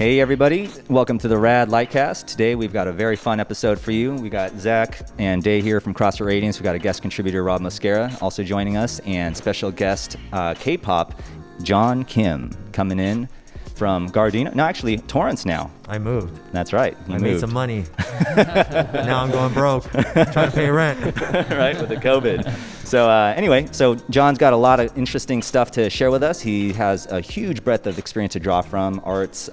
Hey everybody, welcome to the RAD LightCast. Today we've got a very fun episode for you. We got Zach and Day here from CrossFit Radiance. We got a guest contributor, Rob Mosquera, also joining us, and special guest K-pop, John Kim, coming in from Gardena. No, actually, Torrance now. I moved. That's right. I made some money. Now I'm going broke, trying to pay rent. Right, with the COVID. So anyway, so John's got a lot of interesting stuff to share with us. He has a huge breadth of experience to draw from, arts,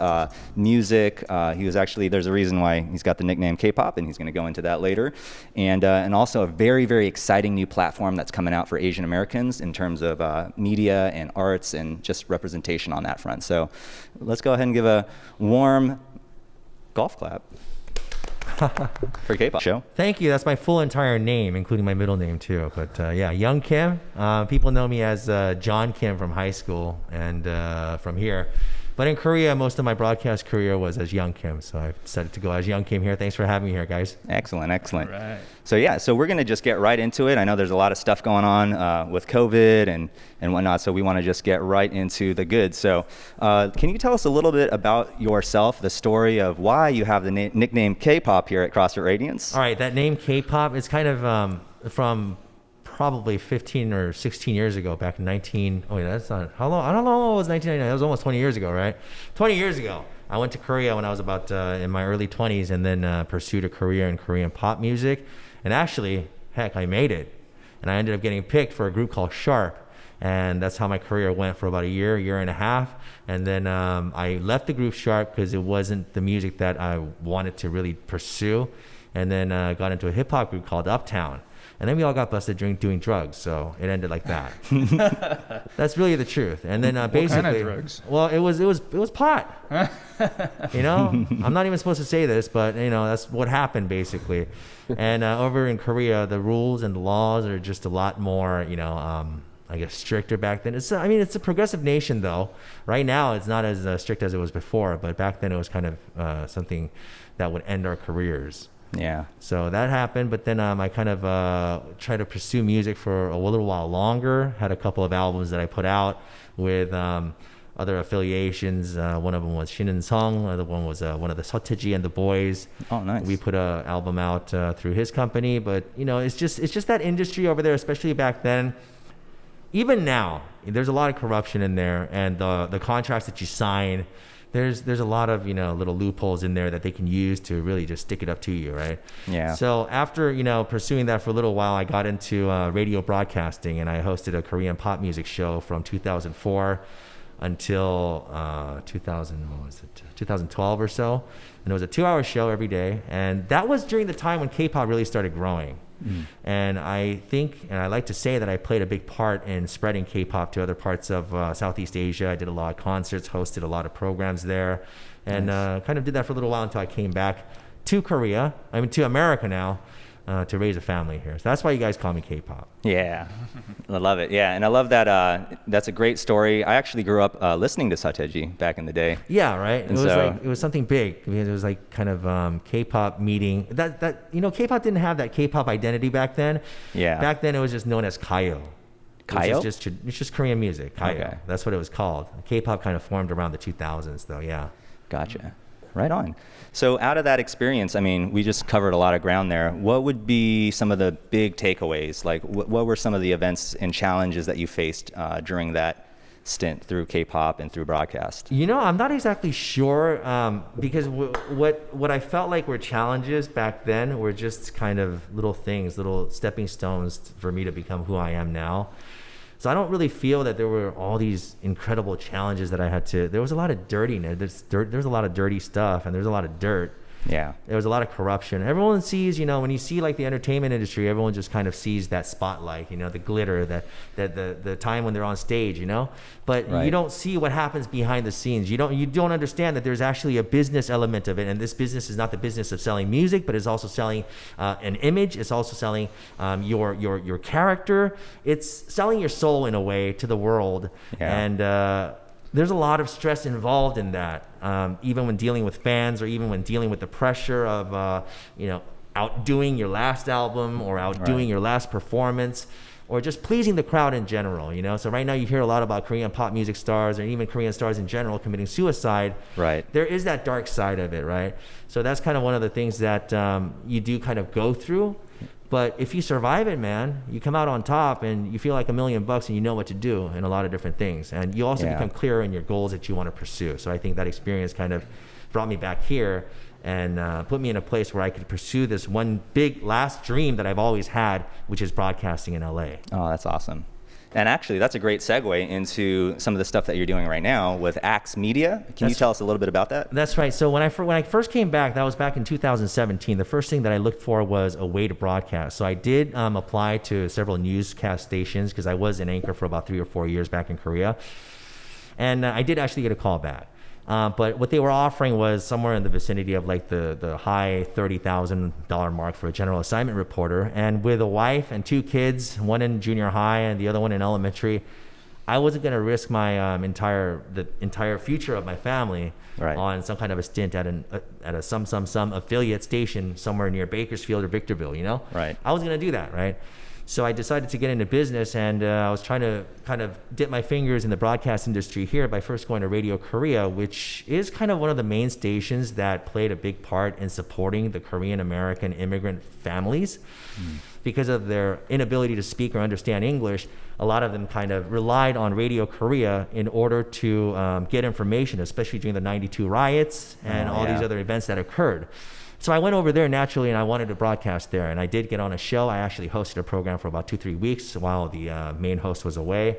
music. He was actually, there's a reason why he's got the nickname K-pop, and he's going to go into that later. And also a very, very exciting new platform that's coming out for Asian Americans in terms of media and arts and just representation on that front. So let's go ahead and give a warm golf clap for K-pop show. Thank you. That's my full entire name, including my middle name too. But yeah, Young Kim. People know me as John Kim from high school and from here. But in Korea, most of my broadcast career was as Young Kim. So I decided to go as Young Kim here. Thanks for having me here, guys. Excellent, excellent. All right. So yeah, so we're going to just get right into it. I know there's a lot of stuff going on with COVID and whatnot, so we want to just get right into the goods. So can you tell us a little bit about yourself, the story of why you have the nickname K-pop here at CrossFit Radiance? All right, that name K-pop is kind of from probably 15 or 16 years ago, back in that's not, how long? I don't know how long it was 1999. That was almost 20 years ago, right? 20 years ago. I went to Korea when I was about in my early 20s and then pursued a career in Korean pop music. And actually, heck, I made it. And I ended up getting picked for a group called Sharp. And that's how my career went for about a year and a half. And then I left the group Sharp because it wasn't the music that I wanted to really pursue. And then got into a hip hop group called Uptown. And then we all got busted doing drugs, so it ended like that. That's really the truth. And then basically, what kind of drugs? Well, it was pot. You know, I'm not even supposed to say this, but you know that's what happened basically. And over in Korea, the rules and the laws are just a lot more, you know, I guess stricter back then. It's a progressive nation though. Right now, it's not as strict as it was before, but back then it was kind of something that would end our careers. Yeah. So that happened, but then I kind of tried to pursue music for a little while longer. Had a couple of albums that I put out with other affiliations. One of them was Shin and Sung. The other one was one of the Soteji and the Boys. Oh, nice. We put an album out through his company, but you know, it's just that industry over there, especially back then. Even now, there's a lot of corruption in there, and the contracts that you sign. There's a lot of, you know, little loopholes in there that they can use to really just stick it up to you, right? Yeah. So after, you know, pursuing that for a little while, I got into radio broadcasting, and I hosted a Korean pop music show from 2004 until 2012 or so. And it was a 2-hour show every day. And that was during the time when K-pop really started growing. And I think, and I like to say that I played a big part in spreading K-pop to other parts of Southeast Asia. I did a lot of concerts, hosted a lot of programs there, and kind of did that for a little while until I came back to to America now, to raise a family here. So that's why you guys call me K-pop. Yeah, I love it. Yeah, and I love that. That's a great story. I actually grew up listening to Soteji back in the day. Yeah, right. And it was something big because it was like kind of K-pop meeting. That you know, K-pop didn't have that K-pop identity back then. Yeah. Back then it was just known as Kayo. Kayo? It's just Korean music. Kayo. Okay. That's what it was called. K-pop kind of formed around the 2000s, though. Yeah. Gotcha. Right on. So out of that experience, I mean, we just covered a lot of ground there. What would be some of the big takeaways? Like, what were some of the events and challenges that you faced during that stint through K-pop and through broadcast? You know, I'm not exactly sure because what I felt like were challenges back then were just kind of little things, little stepping stones for me to become who I am now. So I don't really feel that there were all these incredible challenges that I had to. There was a lot of dirtiness. There's a lot of dirty stuff, and there's a lot of dirt. Yeah. There was a lot of corruption. Everyone sees, you know, when you see like the entertainment industry, everyone just kind of sees that spotlight, you know, the glitter, the time when they're on stage, you know. But right. You don't see what happens behind the scenes. You don't understand that there's actually a business element of it, and this business is not the business of selling music, but it's also selling an image. It's also selling your character. It's selling your soul in a way to the world. Yeah. And there's a lot of stress involved in that, even when dealing with fans or even when dealing with the pressure of, outdoing your last album or outdoing your last performance. or just pleasing the crowd in general, you know? So right now you hear a lot about Korean pop music stars, or even Korean stars in general, committing suicide. Right. There is that dark side of it, right? So that's kind of one of the things that you do kind of go through. But if you survive it, man, you come out on top and you feel like $1 million and you know what to do in a lot of different things. And you also become clearer in your goals that you want to pursue. So I think that experience kind of brought me back here and put me in a place where I could pursue this one big last dream that I've always had, which is broadcasting in LA. Oh, that's awesome. And actually, that's a great segue into some of the stuff that you're doing right now with Axe Media. Can you tell us a little bit about that? That's right. So when I first came back, that was back in 2017, the first thing that I looked for was a way to broadcast. So I did apply to several newscast stations because I was an anchor for about 3 or 4 years back in Korea. And I did actually get a call back. But what they were offering was somewhere in the vicinity of like the high $30,000 mark for a general assignment reporter. And with a wife and 2 kids, one in junior high and the other one in elementary, I wasn't going to risk my the entire future of my family on some kind of a stint at some affiliate station somewhere near Bakersfield or Victorville, you know? Right. I wasn't going to do that, right? So I decided to get into business, and I was trying to kind of dip my fingers in the broadcast industry here by first going to Radio Korea, which is kind of one of the main stations that played a big part in supporting the Korean American immigrant families. Because of their inability to speak or understand English, a lot of them kind of relied on Radio Korea in order to get information, especially during the '92 riots and these other events that occurred. So I went over there naturally, and I wanted to broadcast there. And I did get on a show. I actually hosted a program for about 2-3 weeks while the main host was away.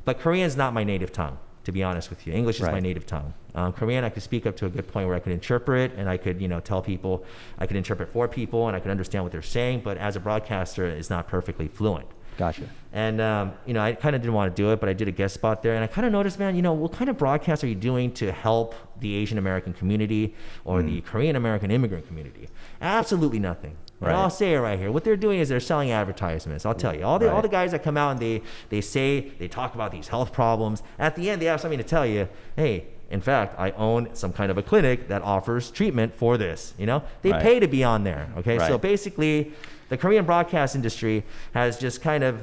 But Korean is not my native tongue, to be honest with you. English is my native tongue. Korean, I could speak up to a good point where I could interpret, and I could, tell people, I could interpret for people, and I could understand what they're saying. But as a broadcaster, it's not perfectly fluent. Gotcha. And, I kind of didn't want to do it, but I did a guest spot there. And I kind of noticed, man, what kind of broadcast are you doing to help the Asian American community or the Korean American immigrant community? Absolutely nothing. Right. And I'll say it right here. What they're doing is they're selling advertisements. I'll tell you. All the guys that come out and they talk about these health problems. At the end, they have something to tell you. Hey, in fact, I own some kind of a clinic that offers treatment for this. They pay to be on there. Okay, so basically, the Korean broadcast industry has just kind of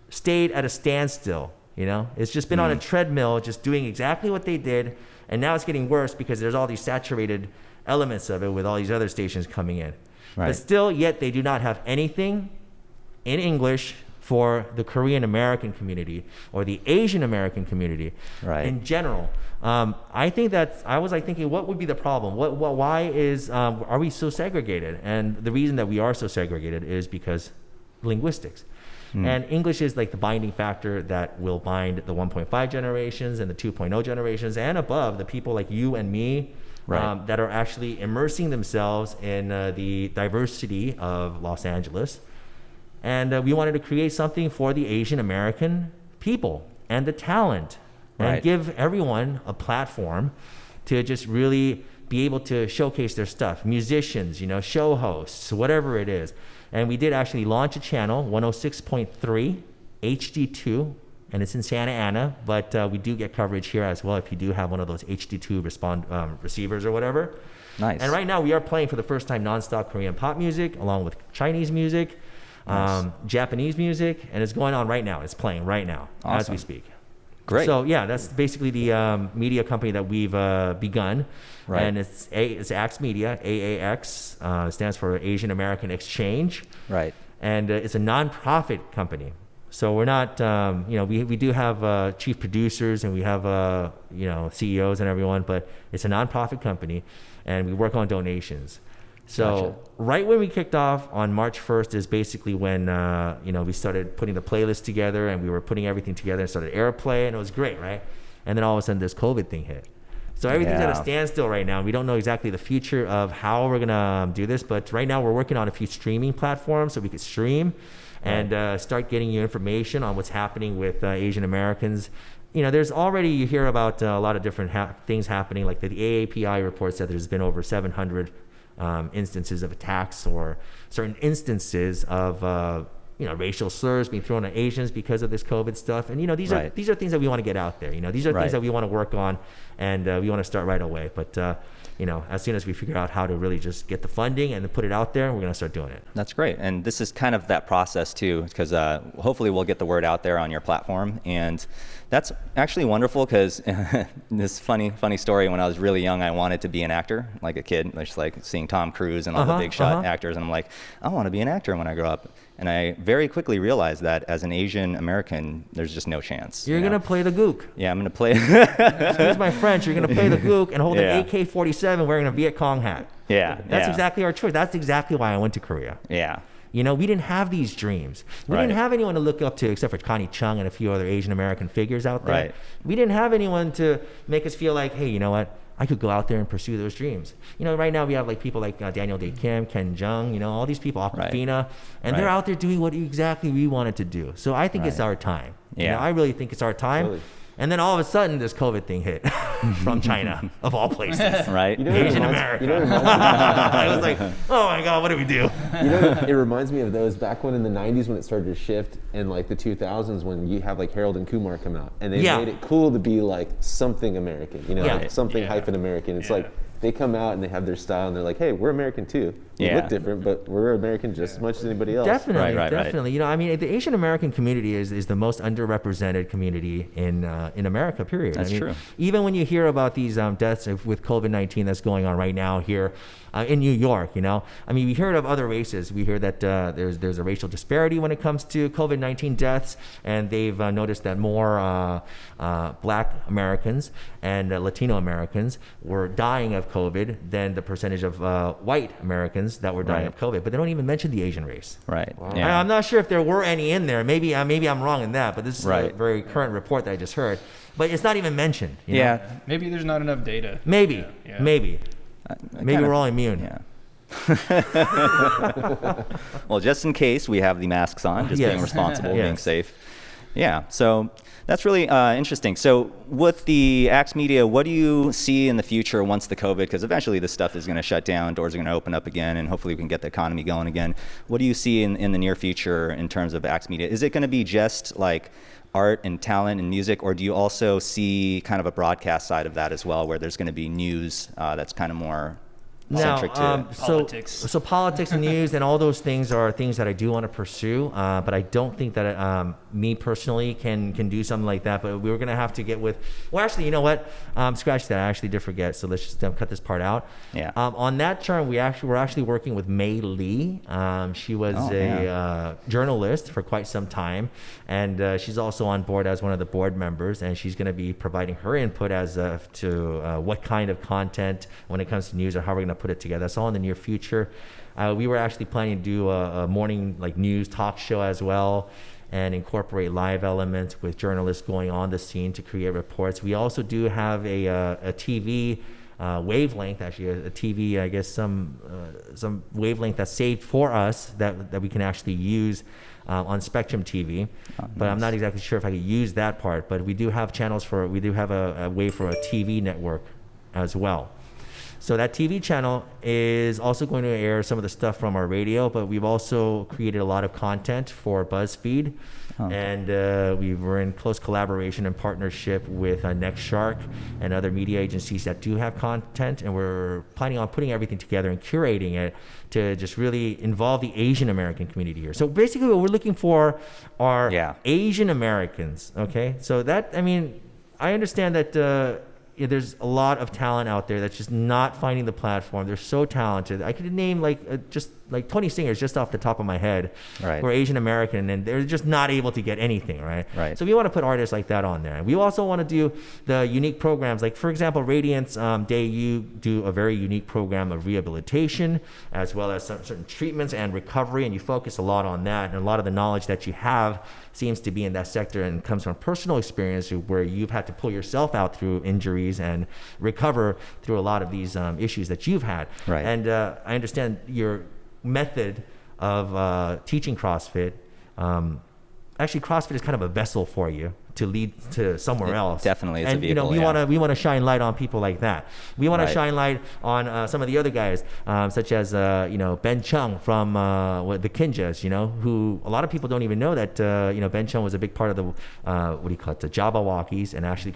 stayed at a standstill. It's just been on a treadmill, just doing exactly what they did, and now it's getting worse because there's all these saturated elements of it with all these other stations coming in. Right. But still, yet they do not have anything in English for the Korean American community or the Asian American community in general. I think I was thinking, what would be the problem? Why are we so segregated? And the reason that we are so segregated is because linguistics. And English is like the binding factor that will bind the 1.5 generations and the 2.0 generations and above, the people like you and me that are actually immersing themselves in the diversity of Los Angeles. And we wanted to create something for the Asian American people and the talent and give everyone a platform to just really be able to showcase their stuff. Musicians, show hosts, whatever it is. And we did actually launch a channel, 106.3 HD2, and it's in Santa Ana, but we do get coverage here as well if you do have one of those HD2 receivers or whatever. Nice. And right now we are playing for the first time nonstop Korean pop music along with Chinese music, Japanese music, and it's going on right now. It's playing right now as we speak. Great. So yeah, that's basically the media company that we've begun, and it's Axe Media. AAX stands for Asian American Exchange. Right. And it's a nonprofit company. So we're not, we do have chief producers and we have CEOs and everyone, but it's a nonprofit company, and we work on donations. So right when we kicked off on March 1st is basically when we started putting the playlist together, and we were putting everything together and started airplay, and it was great, right? And then all of a sudden this COVID thing hit. So everything's at a standstill right now. We don't know exactly the future of how we're gonna do this, but right now we're working on a few streaming platforms so we could stream and start getting you information on what's happening with Asian Americans. There's already, you hear about a lot of different things happening, like the AAPI reports that there's been over 700 instances of attacks or certain instances of racial slurs being thrown at Asians because of this COVID stuff. And these are things that we want to get out there. These are things that we want to work on, and we want to start right away. But as soon as we figure out how to really just get the funding and put it out there, we're going to start doing it. That's great. And this is kind of that process too, because hopefully we'll get the word out there on your platform. And that's actually wonderful, because this funny story, when I was really young, I wanted to be an actor, like a kid, just like seeing Tom Cruise and all the big shot actors. And I'm like, I want to be an actor when I grow up. And I very quickly realized that as an Asian American, there's just no chance. You're going to play the gook. Yeah, I'm going to play. Excuse my French. You're going to play the gook and hold an AK-47 wearing a Viet Cong hat. Yeah. That's exactly our choice. That's exactly why I went to Korea. Yeah. We didn't have these dreams. We didn't have anyone to look up to except for Connie Chung and a few other Asian American figures out there. Right. We didn't have anyone to make us feel like, hey, you know what? I could go out there and pursue those dreams. Right now we have like people like Daniel Day Kim, Ken Jeong, all these people, Aquafina, and they're out there doing what exactly we wanted to do. So I think it's our time. Yeah. I really think it's our time. Totally. And then all of a sudden, this COVID thing hit from China, of all places. Right. Asian America. I was like, oh my God, what do we do? It reminds me of those back when in the 90s when it started to shift, and like the 2000s when you have like Harold and Kumar come out, and they made it cool to be like something American, like something hyphen American. It's like they come out and they have their style, and they're like, hey, we're American too. We look different, but we're American just as much as anybody else. Definitely, definitely. The Asian American community is the most underrepresented community in America, period. That's true. Even when you hear about these deaths with COVID-19 that's going on right now here in New York, we heard of other races. We hear that there's a racial disparity when it comes to COVID-19 deaths, and they've noticed that more Black Americans and Latino Americans were dying of COVID than the percentage of white Americans that were dying of COVID. But they don't even mention the Asian race. Right. Wow. Yeah. I'm not sure if there were any in there. Maybe I'm wrong in that, but this is a very current report that I just heard. But it's not even mentioned. You know? Maybe there's not enough data. Maybe. Maybe we're all immune. Yeah. Well, just in case, we have the masks on, just being responsible, being safe. Yeah. So that's really interesting. So with the Axe Media, what do you see in the future once the COVID, because eventually this stuff is going to shut down, doors are going to open up again, and hopefully we can get the economy going again. What do you see in the near future in terms of Axe Media? Is it going to be just like art and talent and music, or do you also see kind of a broadcast side of that as well, where there's going to be news that's kind of more centric to politics? So politics and news and all those things are things that I do want to pursue, but I don't think that me personally can do something like that. But we were going to have to get with, well, actually, you know what? Scratch that. I actually did forget. So let's just cut this part out. Yeah. On that term, we're actually working with Mei Lee. She was a journalist for quite some time, and she's also on board as one of the board members, and she's going to be providing her input as to what kind of content when it comes to news, or how we're going to put it together. That's all in the near future. We were actually planning to do a morning news talk show as well, and incorporate live elements with journalists going on the scene to create reports. We also do have a TV wavelength, actually a TV, I guess some wavelength that's saved for us that we can actually use on Spectrum TV. But I'm not exactly sure if I could use that part. But we do have channels we do have a way for a TV network as well. So that TV channel is also going to air some of the stuff from our radio, but we've also created a lot of content for BuzzFeed. And we were in close collaboration and partnership with NextShark and other media agencies that do have content, and we're planning on putting everything together and curating it to just really involve the Asian American community here. So basically what we're looking for are Asian Americans, okay? So that, I understand that there's a lot of talent out there that's just not finding the platform. They're so talented. I could name just 20 singers just off the top of my head who are Asian American, and they're just not able to get anything, right? So we want to put artists like that on there. We also want to do the unique programs, like for example, Radiance Day, you do a very unique program of rehabilitation as well as some certain treatments and recovery, and you focus a lot on that, and a lot of the knowledge that you have seems to be in that sector and comes from personal experience where you've had to pull yourself out through injuries and recover through a lot of these issues that you've had. And I understand your method of teaching CrossFit. Actually, CrossFit is kind of a vessel for you, to lead to somewhere else. Definitely, it's a and vehicle, we want to shine light on people like that. We want to shine light on some of the other guys, such as Ben Chung from the Kinjas, who a lot of people don't even know that Ben Chung was a big part of the the Jabberwockies, and actually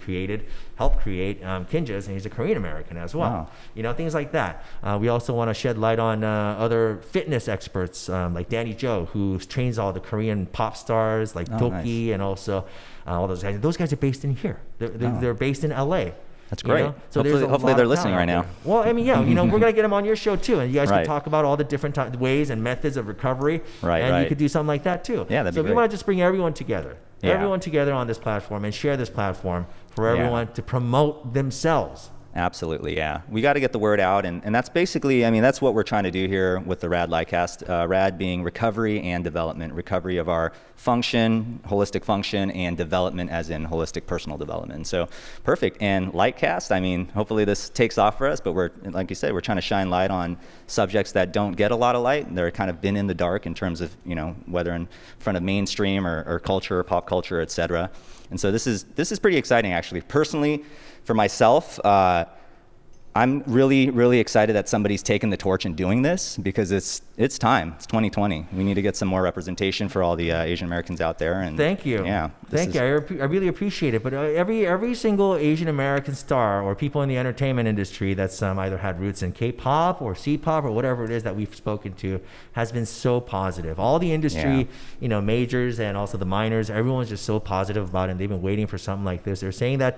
helped create Kinjas, and he's a Korean American as well. Wow. Things like that. We also want to shed light on other fitness experts like Danny Joe, who trains all the Korean pop stars like Doki, and also all those guys. Those guys are based in here. They're based in LA. That's great. So hopefully they're listening right now. Well, I mean, we're gonna get them on your show too, and you guys can talk about all the different ways and methods of recovery. And you could do something like that too. Yeah, that'd be great. So we want to just bring everyone together, on this platform, and share this platform for everyone to promote themselves. Absolutely, yeah. We got to get the word out, and that's basically, that's what we're trying to do here with the RAD LightCast. RAD being recovery and development, recovery of our function, holistic function, and development as in holistic personal development. So perfect. And LightCast, hopefully this takes off for us, but we're, like you said, we're trying to shine light on subjects that don't get a lot of light. They're kind of been in the dark in terms of, whether in front of mainstream or culture or pop culture, et cetera. And so this is pretty exciting, actually. Personally, for myself, I'm really, really excited that somebody's taken the torch and doing this, because it's time. It's 2020. We need to get some more representation for all the Asian Americans out there. And thank you. Yeah. Thank you. I really appreciate it. But every single Asian American star or people in the entertainment industry that's either had roots in K-pop or C-pop or whatever it is that we've spoken to has been so positive. All the industry, majors and also the minors, everyone's just so positive about it. And they've been waiting for something like this. They're saying that,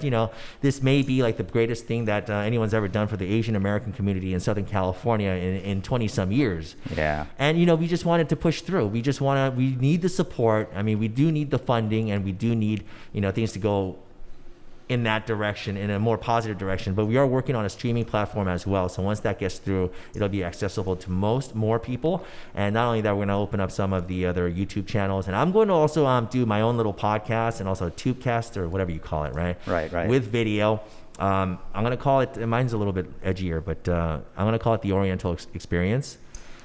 this may be like the greatest thing that anyone's ever done for the Asian American community in Southern California in 20 some years. Yeah. And we just wanted to push through. We need the support. We do need the funding, and we do need things to go in that direction, in a more positive direction. But we are working on a streaming platform as well. So once that gets through, it'll be accessible to more people. And not only that, we're going to open up some of the other YouTube channels. And I'm going to also do my own little podcast and also a Tubecast, or whatever you call it, right? Right. With video. I'm going to call it, mine's a little bit edgier, but I'm going to call it the Oriental Experience.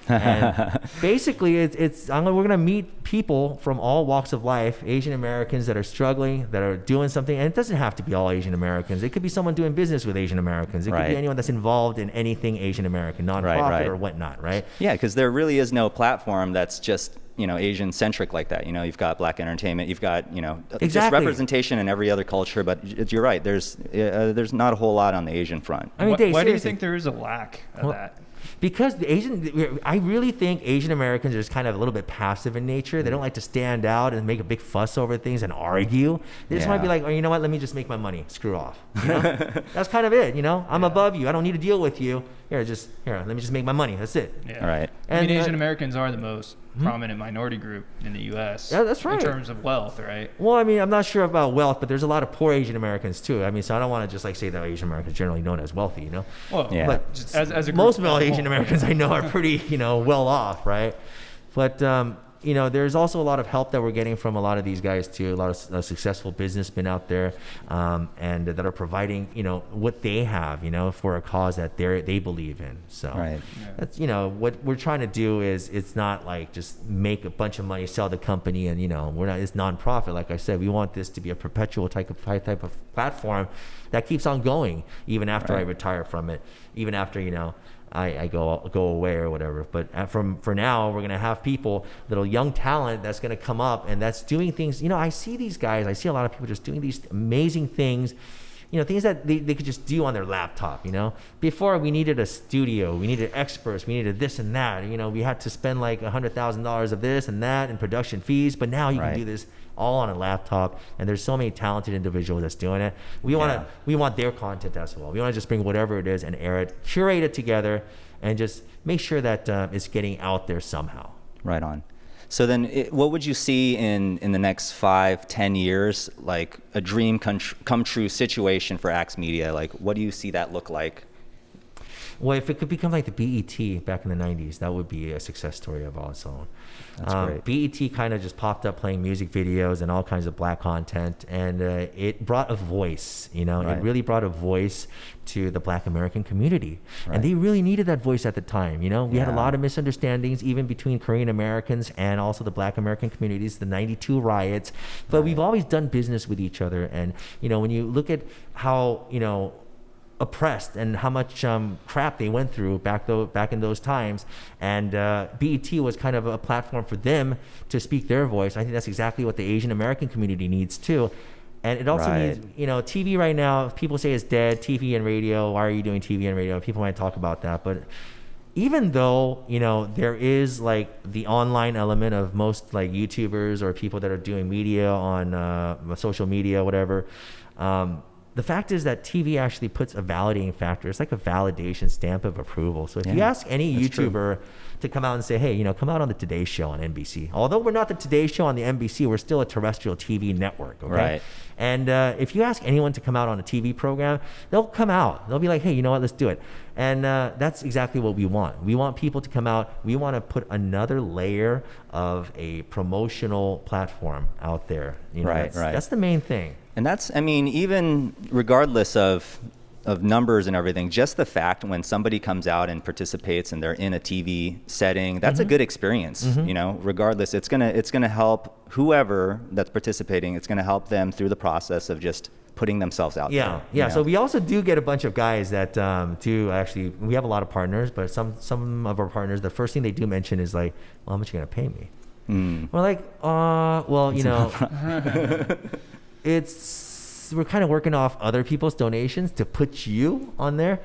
And basically, we're going to meet people from all walks of life, Asian Americans that are struggling, that are doing something. And it doesn't have to be all Asian Americans. It could be someone doing business with Asian Americans. It could be anyone that's involved in anything Asian American, nonprofit or whatnot, right? Yeah, because there really is no platform that's just Asian centric like that. You've got Black entertainment, you've got just representation in every other culture. But you're right. There's not a whole lot on the Asian front. Dave, why do you think there is a lack of that? Because I really think Asian Americans are just kind of a little bit passive in nature. They don't like to stand out and make a big fuss over things and argue. They just want to be like, oh, you know what? Let me just make my money. Screw off. That's kind of it. I'm above you. I don't need to deal with you. Here, let me just make my money. That's it. Yeah. All right. And Asian Americans are the most prominent minority group in the U.S. Yeah, that's right. In terms of wealth, right? Well, I'm not sure about wealth, but there's a lot of poor Asian Americans too. So I don't want to just say that Asian Americans are generally known as wealthy, Well, yeah. But as a group, most Asian Americans I know are pretty, well off, right? But there's also a lot of help that we're getting from a lot of these guys too. A lot of successful businessmen out there, and that are providing, what they have, for a cause that they believe in. So that's, what we're trying to do is, it's not like just make a bunch of money, sell the company, and it's nonprofit. Like I said, we want this to be a perpetual type of platform that keeps on going even after I retire from it, even after I go away or whatever. But for now, we're gonna have people, little young talent that's gonna come up and that's doing things. I see these guys. I see a lot of people just doing these amazing things. Things that they could just do on their laptop. Before we needed a studio, we needed experts, we needed this and that. We had to spend like $100,000 of this and that in production fees. But now you can do this all on a laptop, and there's so many talented individuals that's doing it. We want their content as well. We want to just bring whatever it is and air it, curate it together, and just make sure that it's getting out there somehow. Right on. So then what would you see in the next 5-10 years, like a dream come true situation for Axe Media? Like, what do you see that look like? Well, if it could become like the BET back in the 90s, that would be a success story of all its own. That's great. BET kind of just popped up playing music videos and all kinds of black content, and it brought a voice, you know, Right. it really brought a voice to the Black American community. Right. And they really needed that voice at the time, you know. We had a Yeah. lot of misunderstandings even between Korean Americans and also the Black American communities, the 92 riots, but we've always done business with each other. And, you know, when you look at how, you know, oppressed and how much crap they went through back in those times, and BET was kind of a platform for them to speak their voice. I think that's exactly what the Asian American community needs too. And it also Right. needs, you know, TV right now, people say it's dead, TV and radio. Why are you doing TV and radio? People might talk about that, but even though, you know, there is like the online element of most like YouTubers or people that are doing media on social media, whatever, the fact is that TV actually puts a validating factor. It's like a validation stamp of approval. So if you Yeah, ask any that's true. YouTuber to come out and say, hey, you know, come out on the Today Show on NBC. Although we're not the Today Show on the NBC, we're still a terrestrial TV network, okay? Right. And if you ask anyone to come out on a TV program, they'll come out. They'll be like, hey, you know what, let's do it. And that's exactly what we want. We want people to come out. We want to put another layer of a promotional platform out there. You know, Right, right. That's the main thing. And that's, I mean, even regardless of numbers and everything, just the fact when somebody comes out and participates and they're in a TV setting, that's a good experience. You know, regardless, it's gonna help whoever that's participating. It's gonna help them through the process of just putting themselves out there. Yeah. you So know? we also do get a bunch of guys that do actually. We have a lot of partners, but some of our partners, the first thing they do mention is like, well, how much are you gonna pay me? We're like, well, you know, we're kind of working off other people's donations to put you on there.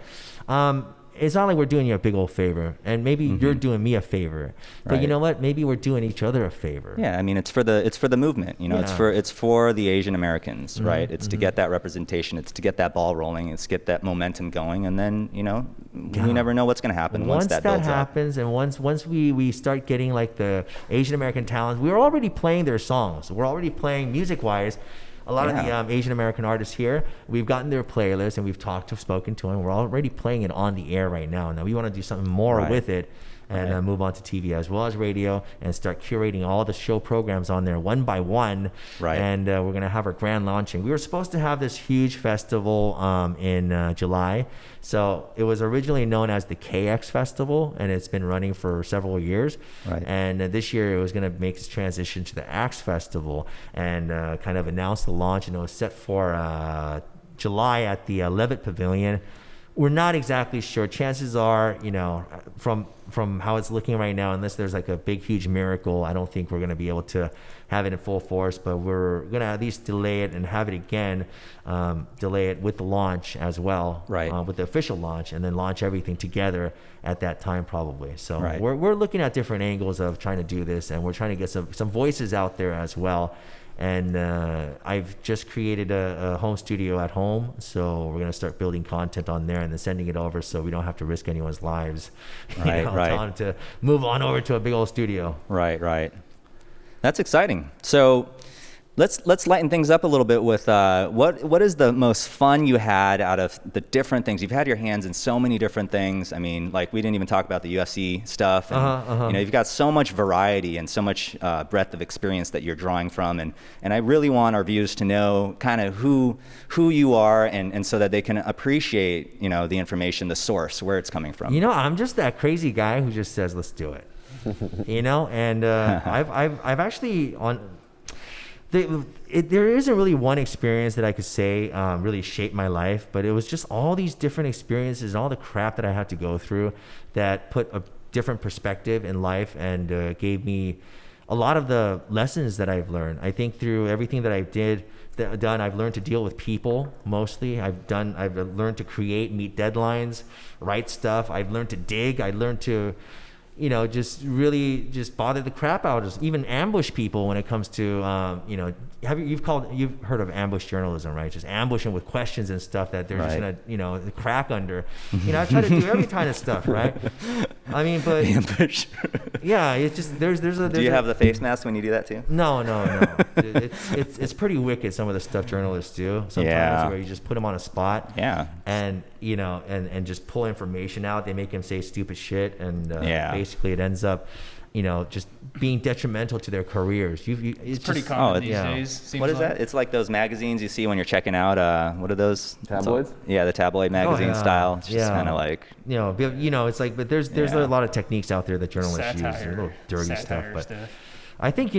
It's not like we're doing you a big old favor, and maybe you're doing me a favor, but you Right. know what? Maybe we're doing each other a favor. Yeah, I mean, it's for the movement. You know, Yeah. it's for the Asian Americans, right? It's to get that representation. It's to get that ball rolling. It's to get that momentum going, and then you know, we never know what's going to happen once that builds up. happens, and once we start getting like the Asian American talents, we're already playing their songs. We're already playing music-wise. A lot of the Asian American artists here, we've gotten their playlists and we've spoken to them. We're already playing it on the air right now. Now we want to do something more Right. with it and move on to TV as well as radio and start curating all the show programs on there one by one. Right. And we're going to have our grand launching. We were supposed to have this huge festival in July. So it was originally known as the KX Festival, and it's been running for several years. Right. And this year it was going to make its transition to the Axe Festival and kind of announce the launch. And it was set for July at the Levitt Pavilion. We're not exactly sure. Chances are, you know, from how it's looking right now, unless there's like a big, huge miracle, I don't think we're going to be able to have it in full force. But we're going to at least delay it and have it again, delay it with the launch as well, Right. With the official launch, and then launch everything together at that time probably. So Right. we're looking at different angles of trying to do this, and we're trying to get some voices out there as well. And I've just created a home studio at home, so we're gonna start building content on there and then sending it over, so we don't have to risk anyone's lives. Right, right. Telling them to move on over to a big old studio. Right. That's exciting. So let's lighten things up a little bit with what is the most fun you had out of the different things? You've had your hands in so many different things. I mean, like we didn't even talk about the UFC stuff. And, you know, you've got so much variety and so much breadth of experience that you're drawing from. And I really want our viewers to know kind of who you are and so that they can appreciate, you know, the information, the source, where it's coming from. You know, I'm just that crazy guy who just says, let's do it. You know, and I've actually there isn't really one experience that I could say really shaped my life, but it was just all these different experiences and all the crap that I had to go through that put a different perspective in life and gave me a lot of the lessons that I've learned. I think through everything that I've done, I've learned to deal with people mostly. I've learned to create, meet deadlines, write stuff. I've learned to dig. I learned to, just really just bother the crap out of us, even ambush people when it comes to, you've heard of ambush journalism, right? Just ambushing with questions and stuff that they're just gonna, crack under. I try to do every kind of stuff, right? I mean, but ambush. Yeah, it's just there's Do you have the face mask when you do that too? No. It's pretty wicked, some of the stuff journalists do sometimes, where you just put them on a spot. Yeah. And and just pull information out. They make them say stupid shit, and basically it ends up, just being detrimental to their careers. It's pretty common these days. What is that? It's like those magazines you see when you're checking out. What are those? Tabloids? The tabloid magazine style. It's just kind of like. It's like, but there's a lot of techniques out there that journalists use, a little dirty stuff. But I think,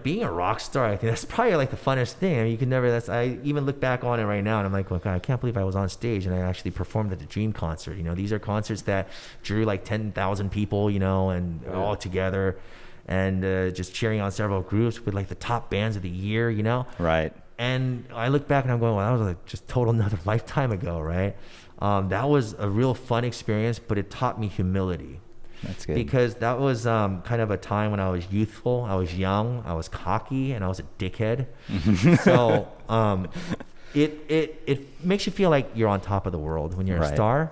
being a rock star, I think that's probably like the funnest thing. I mean, you can never. I even look back on it right now, and I'm like, well, God, I can't believe I was on stage and I actually performed at the Dream concert. These are concerts that drew like 10,000 people, and all together, and just cheering on several groups with like the top bands of the year, Right. And I look back and I'm going, well, that was like just total another lifetime ago, right? That was a real fun experience, but it taught me humility. That's good. Because that was kind of a time when I was youthful, I was young, I was cocky, and I was a dickhead. So it makes you feel like you're on top of the world when you're a star.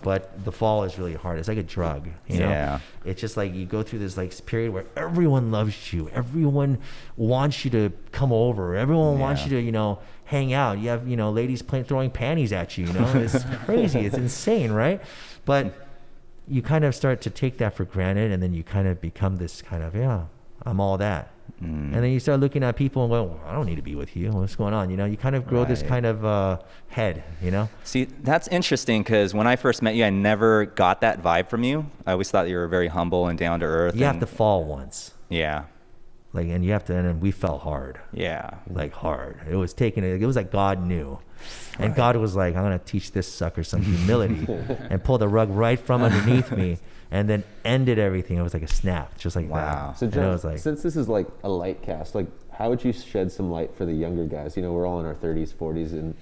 But the fall is really hard. It's like a drug. You know? It's just like you go through this like period where everyone loves you, everyone wants you to come over, everyone wants you to hang out. You have ladies throwing panties at you. It's crazy. It's insane, right? But you kind of start to take that for granted, and then you kind of become this kind of, I'm all that. And then you start looking at people and going, well, I don't need to be with you. What's going on? You kind of grow this kind of head, See, that's interesting, because when I first met you, I never got that vibe from you. I always thought you were very humble and down to earth. You have to fall once. Yeah. And you have to, and then we fell hard. Yeah. Like hard. It was like God knew. And God was like, I'm going to teach this sucker some humility, and pull the rug right from underneath me, and then ended everything. It was like a snap, just like that. So John, since this is like a light cast, like how would you shed some light for the younger guys? We're all in our 30s, 40s, and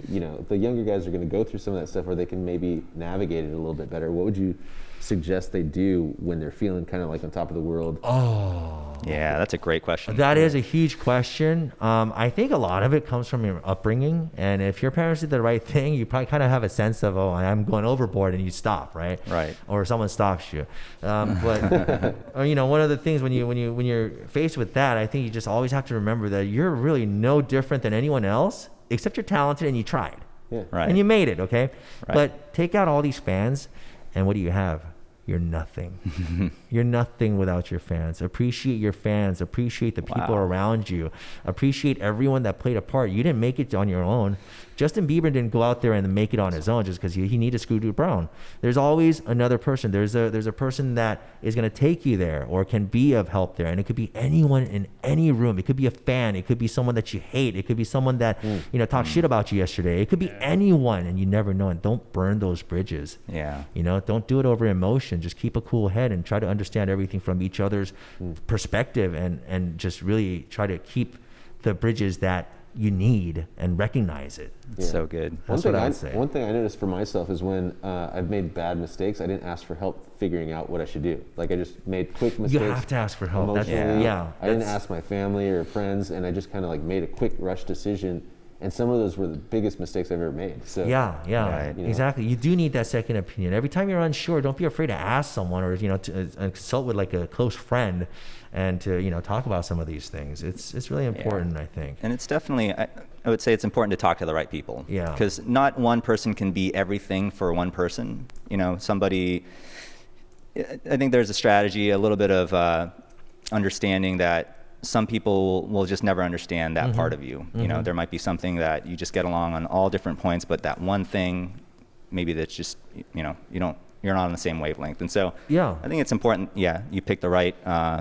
the younger guys are going to go through some of that stuff where they can maybe navigate it a little bit better. What would you suggest they do when they're feeling kind of like on top of the world? Yeah, that's a great question. That is a huge question. I think a lot of it comes from your upbringing, and if your parents did the right thing, you probably kind of have a sense of, I'm going overboard, and you stop, right? Right. Or someone stops you. But one of the things when you're faced with that, I think you just always have to remember that you're really no different than anyone else, except you're talented and you tried. Yeah. Right. And you made it, okay? Right. But take out all these fans, and what do you have? You're nothing. You're nothing without your fans. Appreciate your fans. Appreciate the people around you. Appreciate everyone that played a part. You didn't make it on your own. Justin Bieber didn't go out there and make it on his own just because he needed Scooter Brown. There's always another person. There's a person that is going to take you there or can be of help there. And it could be anyone in any room. It could be a fan. It could be someone that you hate. It could be someone that talked shit about you yesterday. It could be anyone, and you never know. And don't burn those bridges. Yeah. Don't do it over emotion. Just keep a cool head and try to understand everything from each other's perspective, and just really try to keep the bridges that you need and recognize it. So good. That's what I would say. One thing I noticed for myself is when I've made bad mistakes, I didn't ask for help figuring out what I should do. Like I just made quick mistakes. You have to ask for help. I didn't ask my family or friends, and I just kind of like made a quick rush decision. And some of those were the biggest mistakes I've ever made. So exactly. You do need that second opinion. Every time you're unsure, don't be afraid to ask someone, or to consult with like a close friend, and to talk about some of these things. It's really important, I think. And it's definitely, I would say it's important to talk to the right people. Yeah. Because not one person can be everything for one person. Somebody. I think there's a strategy, a little bit of understanding that some people will just never understand that part of you. There might be something that you just get along on all different points, but that one thing, maybe that's just, you're not on the same wavelength. And so I think it's important, you pick the right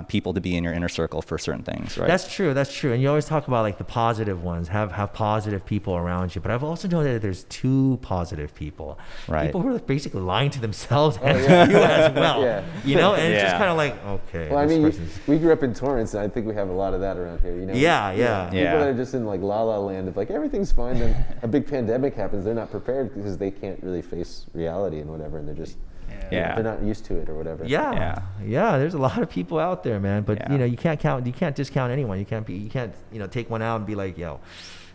people to be in your inner circle for certain things, right? That's true. And you always talk about like the positive ones, have positive people around you. But I've also known that there's too positive people. Right. People who are basically lying to themselves and you as well. And it's just kind of like, okay. Well, I mean, we grew up in Torrance, and I think we have a lot of that around here. People that are just in like la la land of like everything's fine, then a big pandemic happens, they're not prepared because they can't really face reality and whatever, and they're just Yeah. They're not used to it or whatever. Yeah. There's a lot of people out there, man. But you can't discount anyone. You can't take one out and be like, yo.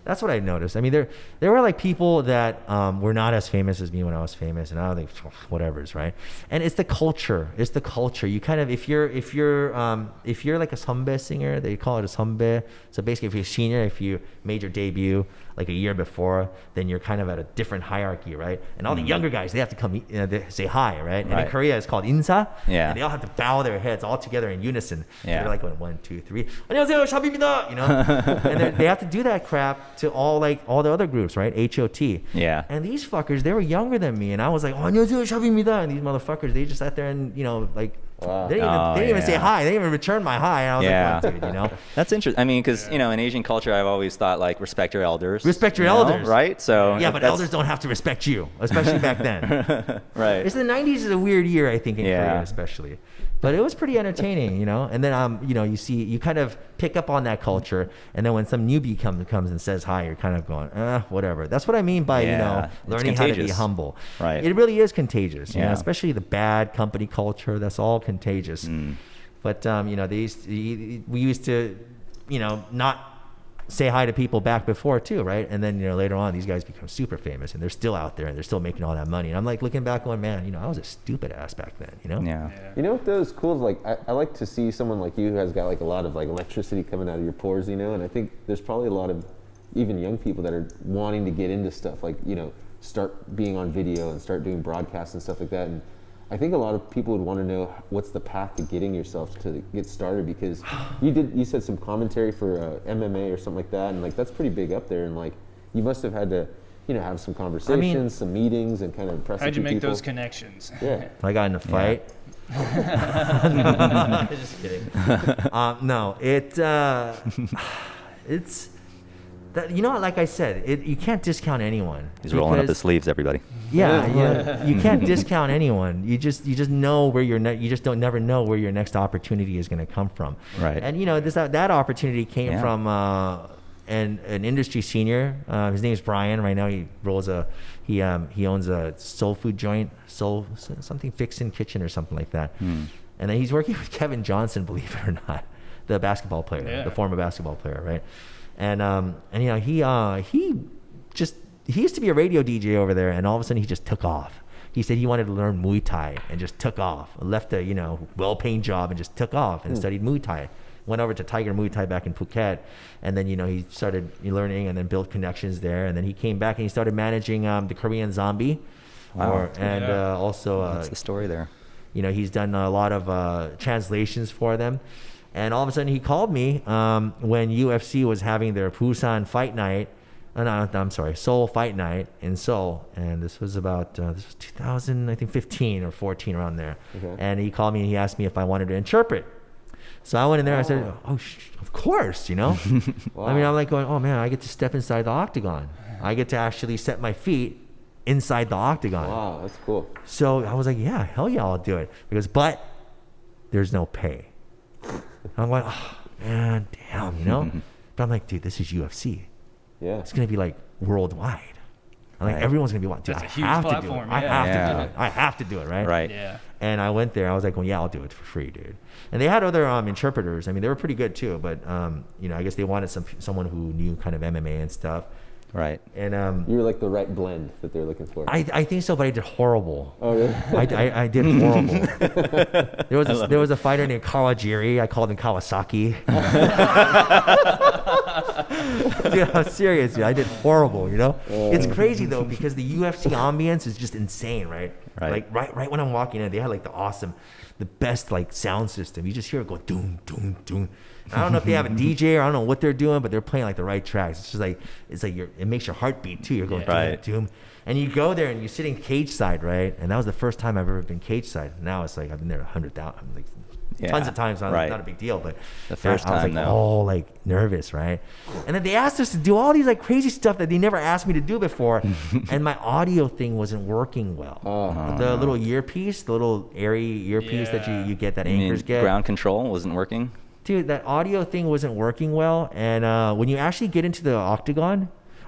That's what I noticed. I mean, there were like people that were not as famous as me when I was famous, and I was like, whatever's right. And it's the culture. It's the culture. You kind of if you're like a sambe singer, they call it a sambe. So basically, if you're a senior, if you made your debut like a year before, then you're kind of at a different hierarchy, right? And all the younger guys, they have to come they say hi, right? And in Korea, it's called insa. Yeah. And they all have to bow their heads all together in unison. Yeah. They're like going 1, 2, 3. 안녕하세요, 샵입니다. And they have to do that crap to all the other groups, right? HOT. Yeah. And these fuckers, they were younger than me, and I was like, 안녕하세요, 샵입니다. And these motherfuckers, they just sat there and they didn't even say hi. They didn't even return my hi. And I was like, well, dude, That's interesting. I mean, because in Asian culture, I've always thought like respect your elders. Respect your elders, right? So yeah, but elders don't have to respect you, especially back then. Right. It's the '90s is a weird year, I think, in Korea, especially. But it was pretty entertaining, And then you kind of pick up on that culture, and then when some newbie comes and says hi, you're kind of going, whatever. That's what I mean by learning how to be humble. Right. It really is contagious, especially the bad company culture. That's all contagious. But we used to not say hi to people back before too, right? And then later on, these guys become super famous, and they're still out there, and they're still making all that money. And I'm like looking back, going, man, I was a stupid ass back then, Yeah. You know what though is cool is like I like to see someone like you who has got like a lot of like electricity coming out of your pores, and I think there's probably a lot of even young people that are wanting to get into stuff like start being on video and start doing broadcasts and stuff like that. And I think a lot of people would want to know what's the path to getting yourself to get started, because you said some commentary for MMA or something like that, and like that's pretty big up there, and like you must have had to have some conversations, some meetings, and kind of impress how'd you make people. those connections? Yeah. I got in a fight. Just kidding. No, it's that, like I said, you can't discount anyone. He's rolling up his sleeves, everybody. Yeah, you can't discount anyone. You just know where you just don't never know where your next opportunity is going to come from. Right. And that opportunity came from an industry senior. His name is Brian. Right now he owns a soul food joint, something fixin' kitchen or something like that. And then he's working with Kevin Johnson, believe it or not, the basketball player, the former basketball player, right? And he used to be a radio DJ over there, and all of a sudden he just took off. He said he wanted to learn Muay Thai and just took off. Left a well-paying job and just took off and studied Muay Thai. Went over to Tiger Muay Thai back in Phuket, and then he started learning and then built connections there. And then he came back and he started managing the Korean Zombie. Wow. Also what's the story there? He's done a lot of translations for them. And all of a sudden he called me when UFC was having their Busan Fight Night. Seoul Fight Night in Seoul. And this was about, 2015 or 14, around there. Okay. And he called me and he asked me if I wanted to interpret. So I went in there, I said, of course, Wow. I mean, I'm like going, oh man, I get to step inside the octagon. I get to actually set my feet inside the octagon. Wow, that's cool. So I was like, yeah, hell yeah, I'll do it. He goes, but there's no pay. I'm like, oh, man, damn, But I'm like, dude, this is UFC. Yeah. It's going to be like worldwide. I'm like, everyone's going to be watching. Dude, that's a huge platform. I have to do it, right? Right. Yeah. And I went there. I was like, well, yeah, I'll do it for free, dude. And they had other interpreters. I mean, they were pretty good too. But, I guess they wanted someone who knew kind of MMA and stuff. Right. And you were like the right blend that they're looking for. I think so, but I did horrible. Oh really? I did horrible. There was a fighter named Kawajiri. I called him Kawasaki. Dude, I'm serious. Dude. I did horrible. It's crazy though, because the UFC ambience is just insane, right? Like right when I'm walking in, they had like the best like sound system. You just hear it go doom doom doom. I don't know if they have a DJ or I don't know what they're doing, but they're playing like the right tracks. It's just like it makes your heart beat too. You're going doom doom, and you go there and you're sitting cage side, right? And that was the first time I've ever been cage side. Now it's like I've been there 100,000, like tons of times. Not a big deal, but the first time I was like, like nervous, right? And then they asked us to do all these like crazy stuff that they never asked me to do before, and my audio thing wasn't working well. The little earpiece, the little airy earpiece that you get that anchors get. Ground control wasn't working. Dude, that audio thing wasn't working well, and when you actually get into the octagon,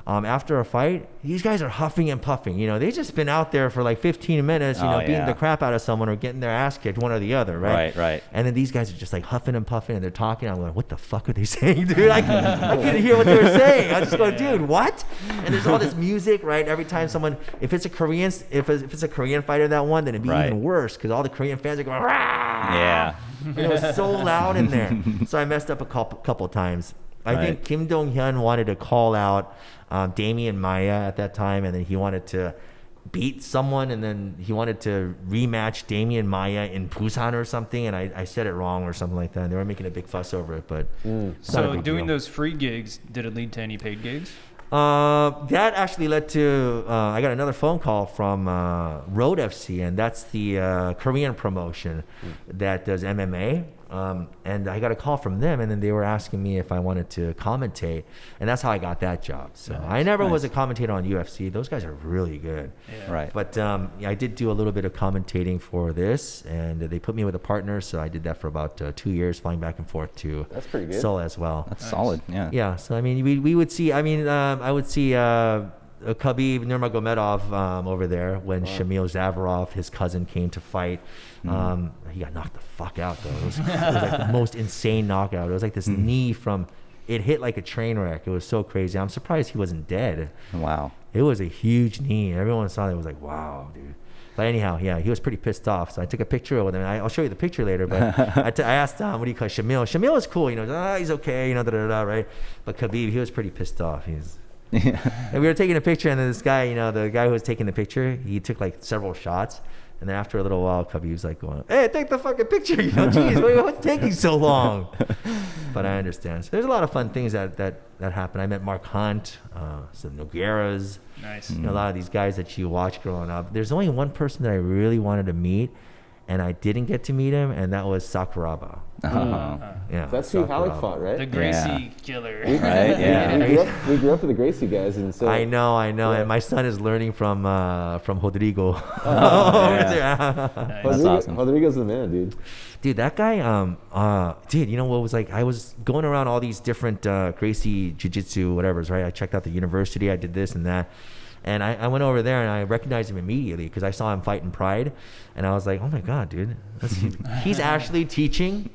after a fight, these guys are huffing and puffing. You know, they just been out there for like 15 minutes, beating the crap out of someone or getting their ass kicked, one or the other, right? Right. And then these guys are just like huffing and puffing and they're talking. I'm like, what the fuck are they saying, dude? I couldn't hear what they were saying. I just go, dude, what? And there's all this music, right? Every time someone, if it's a Korean fighter that won, then it'd be even worse because all the Korean fans are going, rah! Yeah. And it was so loud in there. So I messed up a couple times. I think Kim Dong-hyun wanted to call out Damian Maya at that time, and then he wanted to beat someone, and then he wanted to rematch Damian Maya in Busan or something, and I said it wrong or something like that. And they were making a big fuss over it, but it's not a So big doing deal. those free gigs, did it lead to any paid gigs? That actually led to I got another phone call from Road FC, and that's the Korean promotion that does MMA. And I got a call from them, and then they were asking me if I wanted to commentate, and that's how I got that job. So I never was a commentator on UFC. Those guys are really good. Yeah. Right. But I did do a little bit of commentating for this, and they put me with a partner, so I did that for about 2 years, flying back and forth to That's pretty good. Seoul as well. That's solid. Yeah. Yeah, so I mean, we would see. I mean, I would see Khabib Nurmagomedov over there when Shamil Zavarov, his cousin, came to fight. He got knocked the fuck out though. It was like the most insane knockout. It was like this knee from. It hit like a train wreck. It was so crazy. I'm surprised he wasn't dead. Wow. It was a huge knee. Everyone saw it. Was like, wow, dude. But anyhow, yeah, he was pretty pissed off. So I took a picture with him. I'll show you the picture later. But I asked what do you call Shamil? Shamil is cool. He's okay. Right? But Khabib, he was pretty pissed off. And we were taking a picture, and then this guy, the guy who was taking the picture, he took like several shots. And then after a little while, Khabib was like going, "Hey, take the fucking picture." Geez, what's taking so long? But I understand. So there's a lot of fun things that happen. I met Mark Hunt, some Nogueiras. Nice. A lot of these guys that you watch growing up. There's only one person that I really wanted to meet, and I didn't get to meet him, and that was Sakuraba. Yeah, That's who Halleck Sakuraba. fought, right? The Gracie killer. Right. Yeah. We grew up with the Gracie guys, and so I know, Yeah. and my son is learning from Rodrigo. That's awesome. Rodrigo's the man, dude. Dude, that guy, dude, what was like, I was going around all these different Gracie Jiu-Jitsu, whatever's, right? I checked out the university, I did this and that. And I went over there and I recognized him immediately because I saw him fight in Pride. And I was like, oh my God, dude. He's actually teaching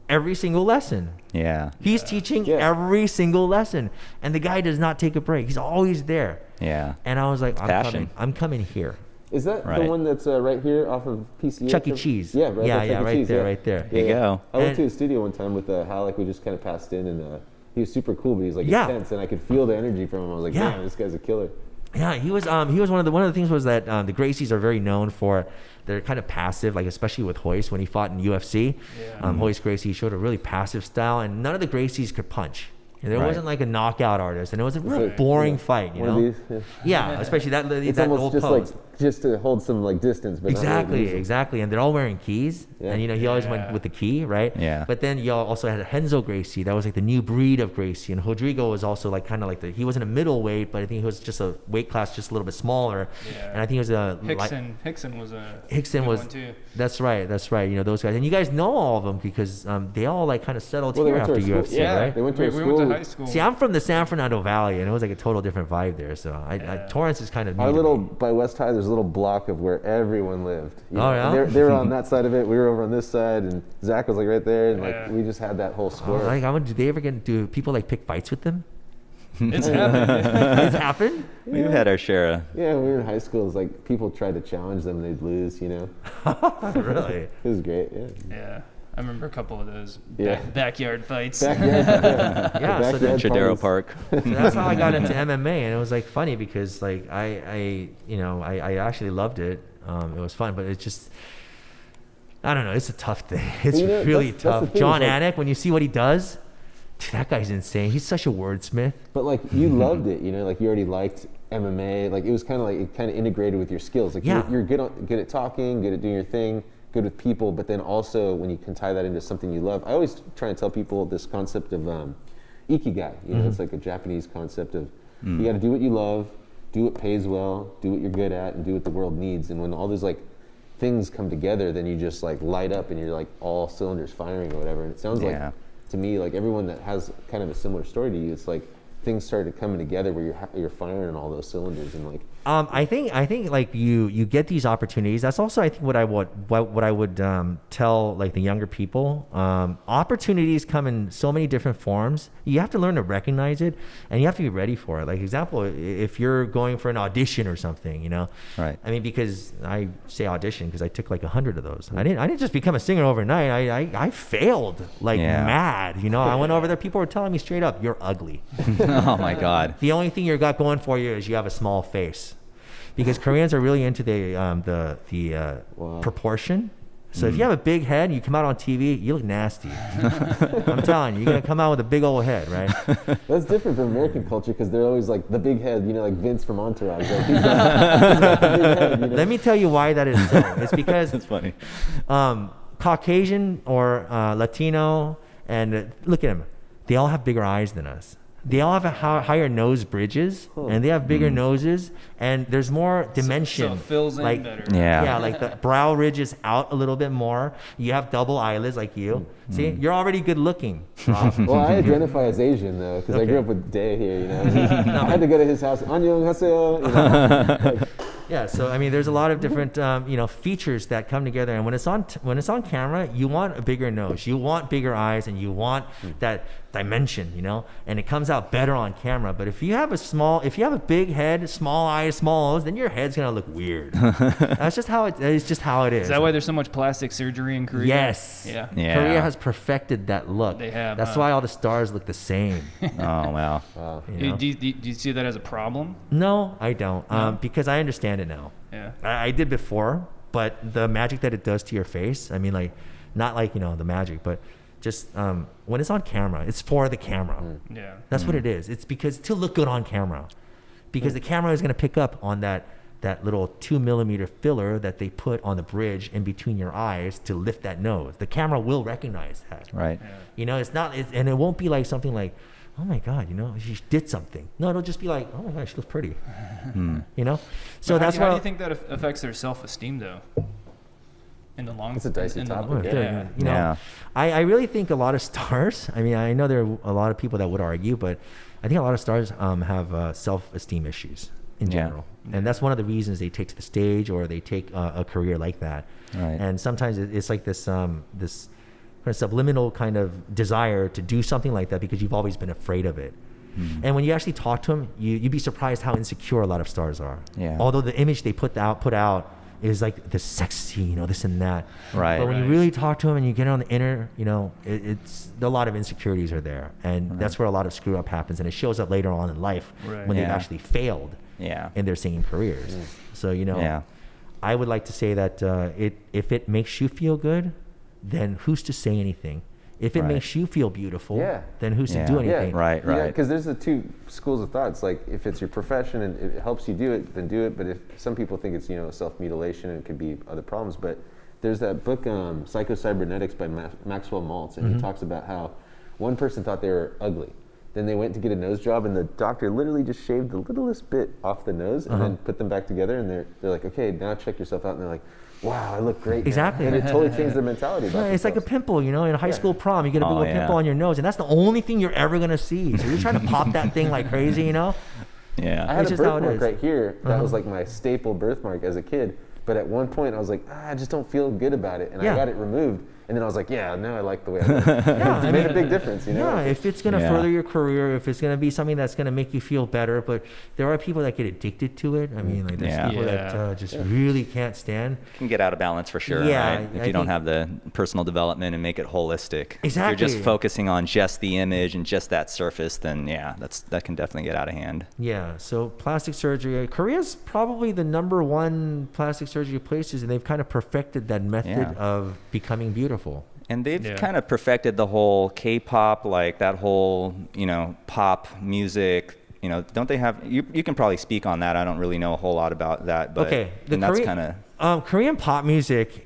every single lesson. Yeah. He's teaching Yeah. every single lesson. And the guy does not take a break. He's always there. Yeah. And I was like, passion. I'm coming here. Is that the Right. one that's right here off of PCA? Chuck E. Cheese. Yeah, right. Yeah, Chuck E. right Cheese, there, right there. There you go. I went And- to his studio one time with Halleck. We just kind of passed in, and he was super cool, but he was like Yeah. intense, and I could feel the energy from him. I was like, Yeah. man, this guy's a killer. Yeah, he was one of the things was that the Gracies are very known for they're kind of passive, like especially with Hoist when he fought in UFC. Yeah. Hoist Gracie showed a really passive style, and none of the Gracies could punch. There Right. wasn't like a knockout artist, and it was a real like, boring yeah, fight, One of these. Yeah. Yeah, especially that It's that almost old just pose. like just to hold some like distance, but Exactly, and they're all wearing keys, Yeah. and he always Yeah. went with the key, right? Yeah. But then y'all also had Henzo Gracie, that was like the new breed of Gracie, and Rodrigo was also like kind of like he wasn't a middleweight, but I think he was just a weight class just a little bit smaller, Yeah. and I think he was a Hickson was a Hickson good was one too. That's right. Those guys, and you guys know all of them because they all like kind of settled Well, they here went to after our school. UFC, Yeah, right? They went to we our went to school. high school. See, I'm from the San Fernando Valley, and it was like a total different vibe there. So Torrance is kind of Our new to little me. by West High, there's a little block of where everyone lived. You Oh, know, yeah? and they were on that side of it. We were over on this side, and Zach was like right there, and like Yeah. we just had that whole square. Like, do they ever do people like pick fights with them? It's happened. It's happened. We've had our share of. Yeah, when we were in high school, it was like people tried to challenge them, and they'd lose. You know, Really? it was great. Yeah. Yeah, I remember a couple of those Yeah. backyard fights. Backyard, Yeah, so backyard Chadero parties. Park. So that's how I got into MMA, and it was like funny because like I actually loved it. It was fun, but it's just I don't know. It's a tough thing. It's You know, really that's the tough. thing, John is, like- Anik, when you see what he does, dude, that guy's insane. He's such a wordsmith. But like you loved it, you know, like you already liked MMA. Like it was kind of like it kind of integrated with your skills. Like Yeah. you're good at talking, good at doing your thing, good with people. But then also when you can tie that into something you love, I always try and tell people this concept of ikigai. You know, it's like a Japanese concept of you got to do what you love, do what pays well, do what you're good at, and do what the world needs. And when all those like things come together, then you just like light up and you're like all cylinders firing or whatever. And it sounds Yeah. like to me like everyone that has kind of a similar story to you, it's like things started coming together where you're firing on all those cylinders and like. I think like you get these opportunities. That's also I think what I would tell like the younger people. Opportunities come in so many different forms. You have to learn to recognize it, and you have to be ready for it. Like example, if you're going for an audition or something, you know. Right. I mean, because I say audition because I took like 100 of those. I didn't just become a singer overnight. I failed like mad. You know, I went over there. People were telling me straight up, "You're ugly." Oh my God. The only thing you got going for you is you have a small face. Because Koreans are really into the proportion. So if you have a big head and you come out on TV, you look nasty. I'm telling you, you're going to come out with a big old head, right? That's different from American culture because they're always like the big head, you know, like Vince from Entourage. Like, he's got the big head, you know? Let me tell you why that is so. It's because That's funny. Caucasian or Latino, and look at them, they all have bigger eyes than us. They all have higher nose bridges, and they have bigger noses, and there's more dimension. So it fills in like, better. Yeah, like the brow ridge is out a little bit more. You have double eyelids like you. See, you're already good looking, Rob. Well, I identify as Asian though, because I grew up with Dae here. You know, I had to go to his house. Annyeonghaseyo. You know? Like, yeah, so I mean, there's a lot of different features that come together, and when it's on camera, you want a bigger nose, you want bigger eyes, and you want that dimension, you know, and it comes out better on camera. But if you have a big head, small eyes, small nose, then your head's gonna look weird. It's just how it is. Is that why there's so much plastic surgery in Korea? Yes. Yeah. Korea has perfected that look. They have. That's why all the stars look the same. Oh wow. You know? Do you see that as a problem? No, I don't. Because I understand it now. Yeah. I did before, but the magic that it does to your face, I mean, like, not like, you know, the magic, but just when it's on camera, it's for the camera. Yeah. That's what it is. It's because to look good on camera. Because the camera is going to pick up on that little 2 millimeter filler that they put on the bridge in between your eyes to lift that nose. The camera will recognize that. Right. Yeah. You know, and it won't be like something like, oh my God, you know, she did something. No, it'll just be like, oh my God, she looks pretty. You know? So But that's how why. do you think that affects their self-esteem though? In the long It's a dicey topic. Yeah. You know, I really think a lot of stars, I mean, I know there are a lot of people that would argue, but I think a lot of stars have self-esteem issues in general. And that's one of the reasons they take to the stage or they take a career like that. Right. And sometimes it's like this this kind of subliminal kind of desire to do something like that because you've always been afraid of it. And when you actually talk to them, you'd be surprised how insecure a lot of stars are. Yeah. Although the image they put out is like the sexy, you know, this and that. Right. But when you really talk to them and you get on the inner, you know, it's a lot of insecurities are there, and that's where a lot of screw up happens, and it shows up later on in life when they've actually failed in their singing careers. So you know, I would like to say that if it makes you feel good, then who's to say anything? If it makes you feel beautiful, then who's to do anything? Yeah. Right. Because there's the two schools of thoughts. Like, if it's your profession and it helps you do it, then do it. But if some people think it's, you know, self-mutilation and it could be other problems. But there's that book, Psycho-Cybernetics by Maxwell Maltz, and he talks about how one person thought they were ugly. Then they went to get a nose job, and the doctor literally just shaved the littlest bit off the nose and then put them back together. And they're like, okay, now check yourself out. And they're like, wow, I look great. Exactly. And it totally changed their mentality. It's like a pimple, you know, in high school prom, you get a big old pimple on your nose, and that's the only thing you're ever going to see. So you're trying to pop that thing like crazy, you know? Yeah. I had a birthmark right here. That was like my staple birthmark as a kid. But at one point I was like, I just don't feel good about it. And I got it removed. And then I was like, now I like the way I look. It made a big difference, you know? Yeah, if it's going to further your career, if it's going to be something that's going to make you feel better. But there are people that get addicted to it. I mean, like there's people that just really can't stand. Can get out of balance for sure, right? If you don't have the personal development and make it holistic. Exactly. If you're just focusing on just the image and just that surface, then that can definitely get out of hand. Yeah, so plastic surgery. Korea's probably the #1 plastic surgery places, and they've kind of perfected that method of becoming beautiful. And they've kind of perfected the whole K-pop, like that whole, you know, pop music. You know, don't they have? You can probably speak on that. I don't really know a whole lot about that, but that's kind of Korean pop music.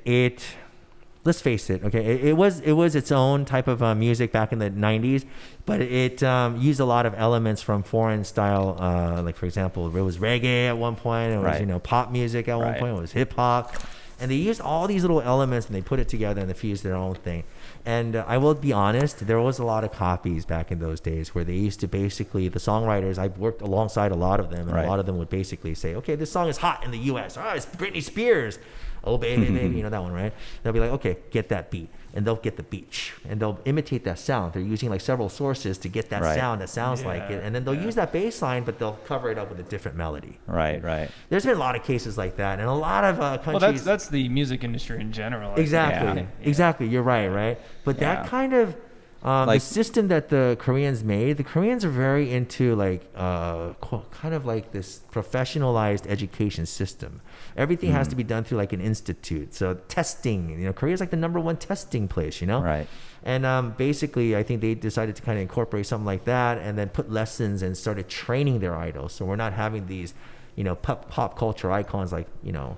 Let's face it. Okay, it was its own type of music back in the '90s, but it used a lot of elements from foreign style. Like for example, it was reggae at one point. It was you know, pop music at one point. It was hip hop. And they used all these little elements and they put it together and they fused their own thing. And I will be honest, there was a lot of copies back in those days where they used to basically, the songwriters, I worked alongside a lot of them, and a lot of them would basically say, okay, this song is hot in the US. Oh, it's Britney Spears. Oh, baby, baby, you know that one, right? They'll be like, okay, get that beat. And they'll get the beat. And they'll imitate that sound. They're using like several sources to get that sound that sounds like it. And then they'll use that bass line, but they'll cover it up with a different melody. Right, right. There's been a lot of cases like that. And a lot of countries... Well, that's the music industry in general. Exactly. Exactly. You're right? But that kind of... the system that the Koreans made, the Koreans are very into like kind of like this professionalized education system. Everything has to be done through like an institute. So testing, you know, Korea's like the #1 testing place, you know? Right. And basically, I think they decided to kind of incorporate something like that and then put lessons and started training their idols. So we're not having these, you know, pop culture icons like, you know,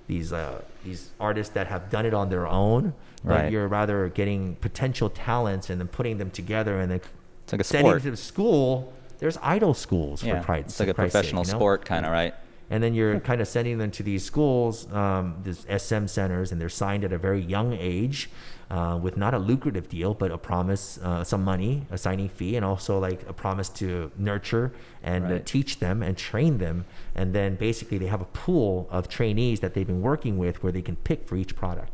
these artists that have done it on their own. But you're rather getting potential talents and then putting them together and then it's like a sending sport. to there's idol schools for Christ's it's like a professional sake, you know? sport kind of, right? And then you're kind of sending them to these schools, these SM centers, and they're signed at a very young age with not a lucrative deal, but a promise, some money, a signing fee, and also like a promise to nurture and teach them and train them. And then basically they have a pool of trainees that they've been working with where they can pick for each project.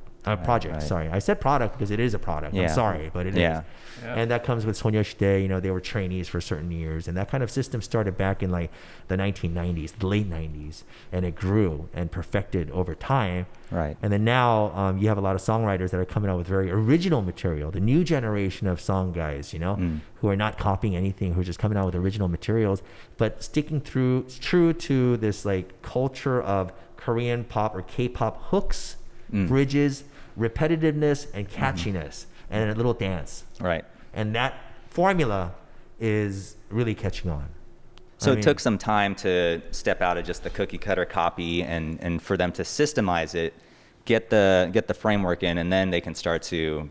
Sorry, I said product because it is a product. I'm sorry, but it is. And that comes with Sonyeoshidae. You know, they were trainees for certain years, and that kind of system started back in like the 1990s, the late 90s, and it grew and perfected over time. Right. And then now you have a lot of songwriters that are coming out with very original material. The new generation of song guys, you know, who are not copying anything, who are just coming out with original materials, but sticking true to this like culture of Korean pop or K-pop hooks, bridges, repetitiveness and catchiness and a little dance. Right. And that formula is really catching on. So it took some time to step out of just the cookie cutter copy and for them to systemize it, get the framework in, and then they can start to.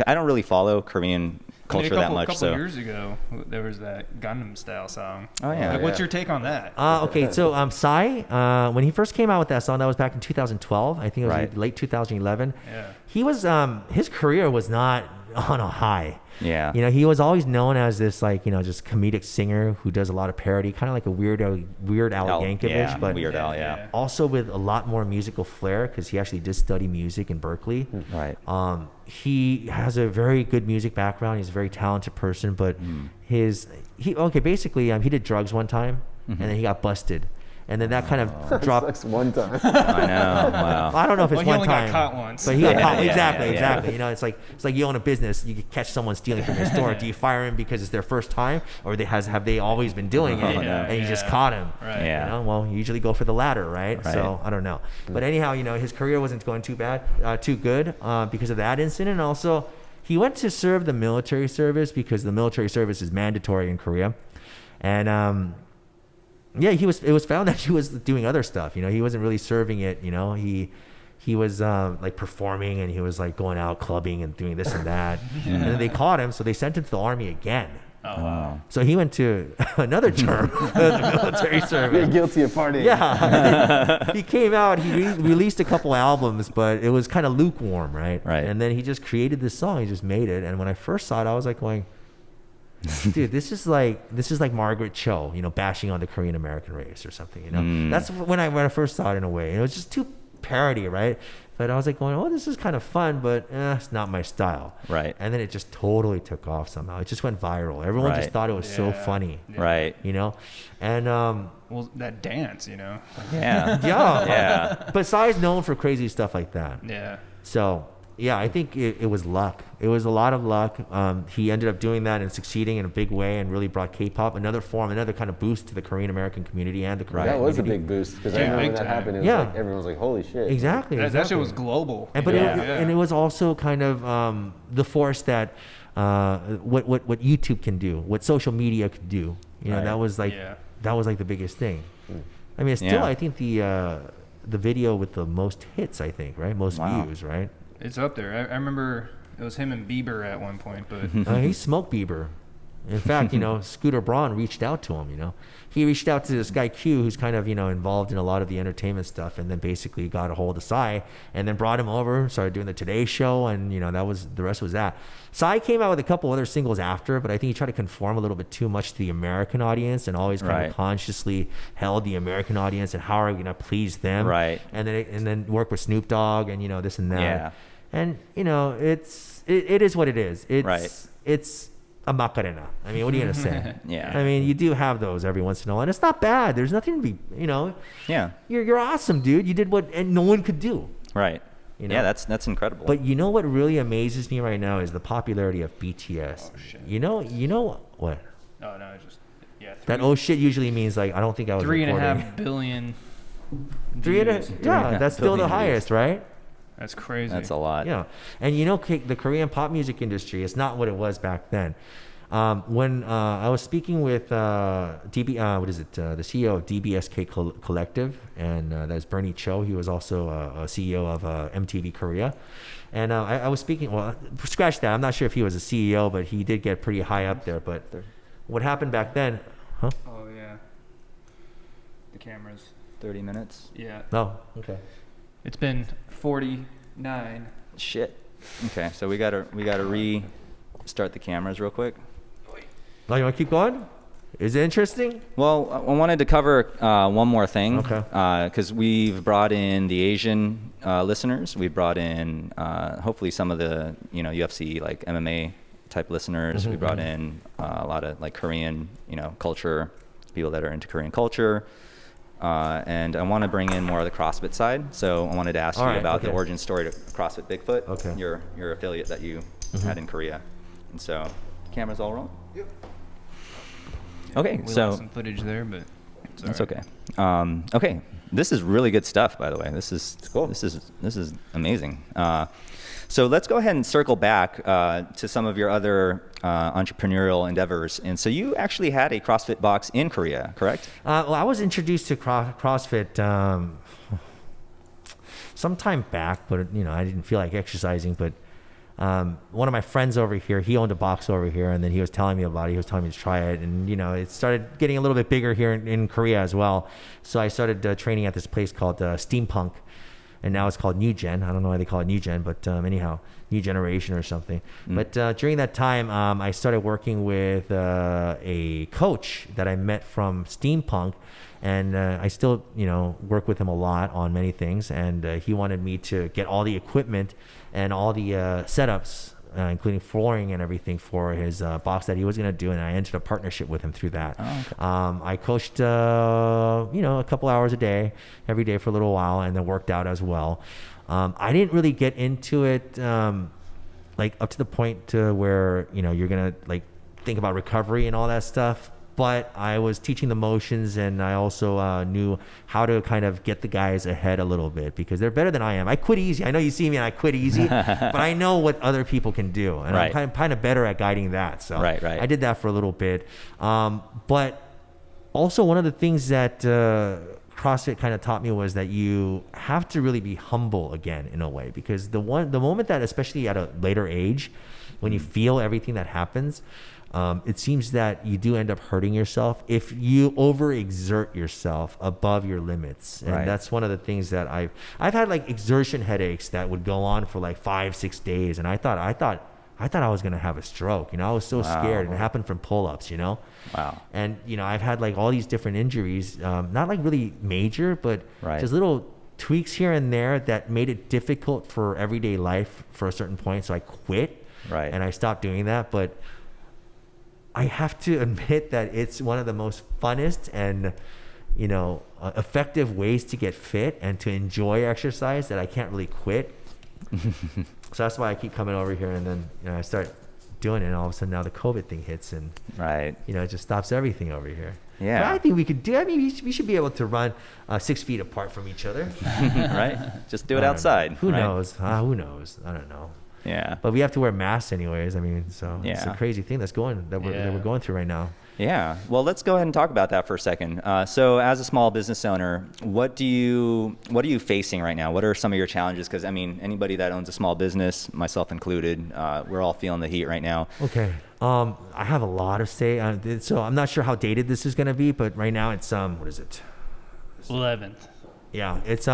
I don't really follow Korean culture that much. A couple years ago, there was that Gangnam Style song. Oh yeah. Like, what's your take on that? Okay, so Psy, when he first came out with that song, that was back in 2012. I think it was late 2011. Yeah. He was his career was not on a high. Yeah. You know, he was always known as this like, you know, just comedic singer who does a lot of parody, kind of like a Weird Al Yankovic, but Weird Al, also with a lot more musical flair because he actually did study music in Berkeley. Right. He has a very good music background. He's a very talented person, but he did drugs one time and then he got busted. And then that kind of dropped. Sucks one time. I know. Wow. I don't know if it's he one only time. got caught once. But he got caught. Yeah, Exactly. You know, it's like you own a business. You catch someone stealing from your store. Do you fire him because it's their first time, or have they always been doing it and you just caught him? Right. Yeah. You know, well, you usually go for the latter, right? So I don't know. But anyhow, you know, his career wasn't going too good because of that incident. And also, he went to serve the military service because the military service is mandatory in Korea, and it was found that he was doing other stuff. You know, he wasn't really serving it. You know, he was like performing and he was like going out clubbing and doing this and that. And then they caught him, so they sent him to the army again. Oh wow! So he went to another term of the military service. You're guilty of partying. Yeah, he came out. He released a couple albums, but it was kind of lukewarm, right? Right. And then he just created this song. He just made it. And when I first saw it, I was like going, dude, this is like Margaret Cho, you know, bashing on the Korean American race or something, you know. That's when I first saw it in a way. And it was just too parody, right? But I was like going, oh, this is kind of fun, but it's not my style. Right. And then it just totally took off somehow. It just went viral. Everyone just thought it was so funny. Yeah. Right. You know? And well, that dance, you know. Yeah. yeah. But Psy's known for crazy stuff like that. Yeah. So yeah, I think it was luck. It was a lot of luck. He ended up doing that and succeeding in a big way and really brought K-pop, another kind of boost to the Korean American community and the Korean That was a community. big boost because I remember when that happened. It was like everyone was like, "Holy shit!" Exactly. That shit was global. And it was also kind of the force that what YouTube can do, what social media could do. You know, that was like the biggest thing. I mean, it's still I think the video with the most hits. I think most views, right? It's up there. I remember it was him and Bieber at one point, but He smoked Bieber. In fact, Scooter Braun reached out to him, He reached out to this guy Q, who's kind of, involved in a lot of the entertainment stuff, and then basically got a hold of Psy and then brought him over, started doing the Today Show, and, the rest was that. Psy came out with a couple other singles after, but I think he tried to conform a little bit too much to the American audience and always kind of consciously held the American audience and how are we going to please them? Right. And then work with Snoop Dogg and, this and that. Yeah. And, it is what it is. It's a Macarena. I mean, what are you going to say? Yeah. I mean, you do have those every once in a while, and it's not bad. There's nothing to be, Yeah. You're awesome, dude. You did what no one could do. Right. Yeah, that's incredible. But what really amazes me right now is the popularity of BTS. Oh, shit. You know what? Oh, no, just, yeah. That oh shit usually means like, I don't think I was 3.5 billion. Yeah, that's still the highest, right? That's crazy. That's a lot. Yeah. And the Korean pop music industry is not what it was back then. When I was speaking with the CEO of DBSK Collective, and that's Bernie Cho. He was also a CEO of MTV Korea. And I was speaking, well, scratch that. I'm not sure if he was a CEO, but he did get pretty high up there. But what happened back then, huh? Oh, yeah. The cameras. 30 minutes. Yeah. Oh, okay. It's been 49. Shit. Okay, so we gotta restart the cameras real quick. Oh, you want to keep going? Is it interesting? Well, I wanted to cover one more thing. Okay. Because we've brought in the Asian listeners. We've brought in hopefully some of the UFC like MMA type listeners. Mm-hmm, we brought in a lot of like Korean culture, people that are into Korean culture. And I want to bring in more of the CrossFit side. So I wanted to ask you about the origin story to CrossFit Bigfoot. Okay. Your affiliate that you had in Korea. And so, cameras all rolling? Yep. Okay, We so lost some footage there, but that's okay. Okay, this is really good stuff, by the way. This is cool. This is amazing. So let's go ahead and circle back to some of your other entrepreneurial endeavors. And so you actually had a CrossFit box in Korea, correct? Well, I was introduced to CrossFit some time back, but I didn't feel like exercising. But one of my friends over here, he owned a box over here, and then he was telling me about it. He was telling me to try it, and it started getting a little bit bigger here in Korea as well. So I started training at this place called Steampunk. And now it's called New Gen. I don't know why they call it New Gen, but anyhow, New Generation or something. But during that time, I started working with a coach that I met from Steampunk, and I still, work with him a lot on many things. And he wanted me to get all the equipment and all the setups, including flooring and everything for his box that he was going to do, and I entered a partnership with him through that. Oh, okay. I coached, a couple hours a day, every day for a little while, and then worked out as well. I didn't really get into it like up to the point to where you're going to like think about recovery and all that stuff. But I was teaching the motions, and I also knew how to kind of get the guys ahead a little bit because they're better than I am. I quit easy. I know you see me and I quit easy, but I know what other people can do, and I'm kind of better at guiding that. So I did that for a little bit. But also one of the things that CrossFit kind of taught me was that you have to really be humble again in a way, because the moment that, especially at a later age, when you feel everything that happens, it seems that you do end up hurting yourself if you overexert yourself above your limits. And that's one of the things that I've had, like exertion headaches that would go on for like 5-6 days. And I thought I was going to have a stroke. I was so scared. And it happened from pull-ups, Wow. And, I've had like all these different injuries, not like really major, but just little tweaks here and there that made it difficult for everyday life for a certain point. So I quit. And I stopped doing that. But I have to admit that it's one of the most funnest and, effective ways to get fit and to enjoy exercise that I can't really quit. So that's why I keep coming over here, and then I start doing it, and all of a sudden now the COVID thing hits, and it just stops everything over here. Yeah. But I think we could do. I mean, we should be able to run 6 feet apart from each other. Right. Just do it outside. Who knows? Who knows? I don't know. Yeah. But we have to wear masks anyways. I mean, so it's a crazy thing that we're going through right now. Yeah. Well, let's go ahead and talk about that for a second. So as a small business owner, what are you facing right now? What are some of your challenges? Because I mean, anybody that owns a small business, myself included, we're all feeling the heat right now. Okay. I have a lot of say. So I'm not sure how dated this is going to be, but right now it's, what is it? 11th. Yeah, it's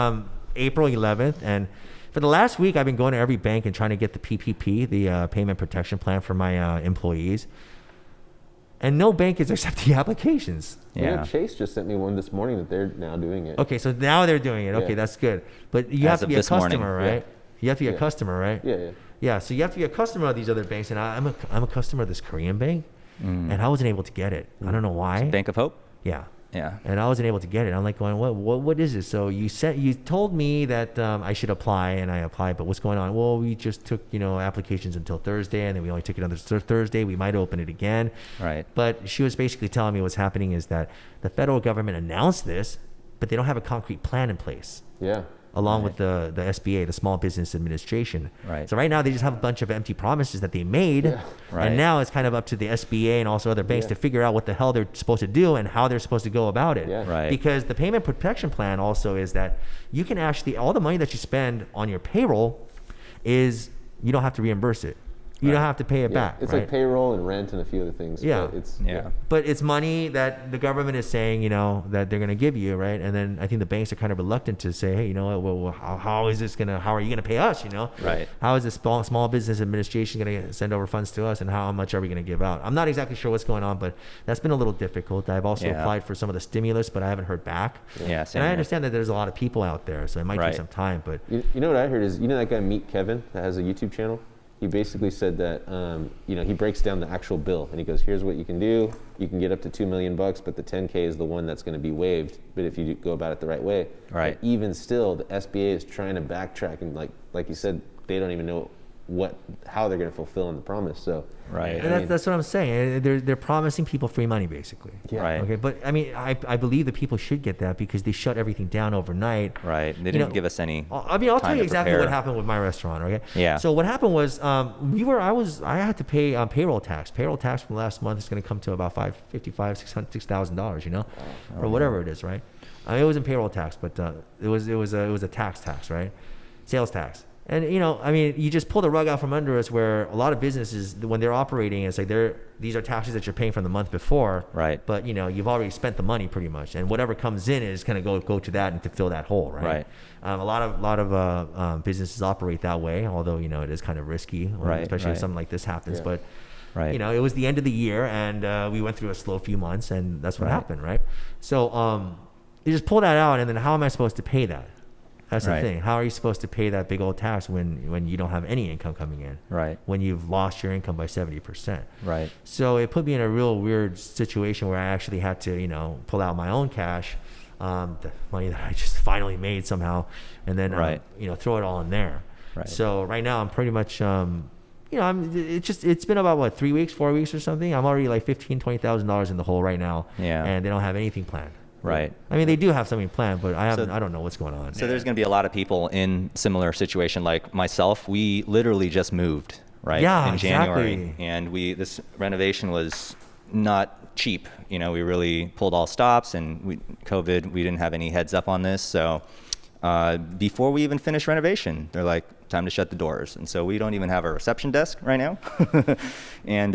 April 11th. And for the last week, I've been going to every bank and trying to get the PPP, the payment protection plan for my employees. And no bank is accepting applications. Yeah. Chase just sent me one this morning that they're now doing it. Okay, so now they're doing it. Okay, Yeah. that's good. But you have to be a customer, right? You have to be a customer, right? Yeah. Yeah, so you have to be a customer of these other banks. And I'm a customer of this Korean bank, and I wasn't able to get it. I don't know why. Bank of Hope? Yeah. Yeah. And I wasn't able to get it. I'm like going, what is this? So you told me that I should apply, and I applied, but what's going on? Well, we just took, applications until Thursday, and then we only took it on Thursday. We might open it again. Right. But she was basically telling me what's happening is that the federal government announced this, but they don't have a concrete plan in place. Yeah. Along with the SBA, the Small Business Administration. Right. So right now they just have a bunch of empty promises that they made, Right. and now it's kind of up to the SBA and also other banks to figure out what the hell they're supposed to do and how they're supposed to go about it. Yeah. Right. Because the payment protection plan also is that you can actually, all the money that you spend on your payroll is, you don't have to reimburse it. You don't have to pay it back. It's right? like payroll and rent and a few other things. Yeah. But it's But it's money that the government is saying, that they're going to give you, right? And then I think the banks are kind of reluctant to say, hey, you know what? Well, how is this how are you going to pay us? Right. How is the small business administration going to send over funds to us, and how much are we going to give out? I'm not exactly sure what's going on, but that's been a little difficult. I've also applied for some of the stimulus, but I haven't heard back. Yeah. And I understand that there's a lot of people out there, so it might take some time. But you know what I heard is, that guy Meet Kevin that has a YouTube channel? He basically said that, he breaks down the actual bill, and he goes, here's what you can do. You can get up to $2 million, but the 10K is the one that's going to be waived. But if you go about it the right way, right. But even still, the SBA is trying to backtrack, and like you said, they don't even know how they're going to fulfill on the promise. So right. And that's what I'm saying. They're promising people free money, basically. Yeah. Right. Okay, but I mean, I believe that people should get that because they shut evering down overnight. Right. They didn't give us any. I'll tell you exactly prepare. what happened with my restaurant. Okay. Yeah. So what happened was, I had to pay payroll tax. Payroll tax from last month is going to come to about $6,000, or whatever it is, right? It wasn't payroll tax, but it was a tax, right? Sales tax. And you just pull the rug out from under us, where a lot of businesses, when they're operating, it's like these are taxes that you're paying from the month before, right? But you've already spent the money pretty much, and whatever comes in is going to go to that and to fill that hole, right? Right. A lot of businesses operate that way, although it is kind of risky, especially if something like this happens. Yeah. But right. it was the end of the year, and we went through a slow few months, and that's what happened, right? So you just pull that out, and then how am I supposed to pay that? That's the thing. How are you supposed to pay that big old tax when you don't have any income coming in? Right. When you've lost your income by 70%. Right. So it put me in a real weird situation where I actually had to, pull out my own cash, the money that I just finally made somehow, and then, throw it all in there. Right. So right now I'm pretty much, it's been about 4 weeks or something. I'm already like $15,000-$20,000 in the hole right now. Yeah. And they don't have anything planned. Right. I mean, they do have something planned, but I don't know what's going on. So there's going to be a lot of people in similar situation like myself. We literally just moved, right? Yeah, in January, exactly. and this renovation was not cheap. We really pulled all stops, and COVID, we didn't have any heads up on this. So before we even finished renovation, they're like, time to shut the doors. And so we don't even have a reception desk right now. And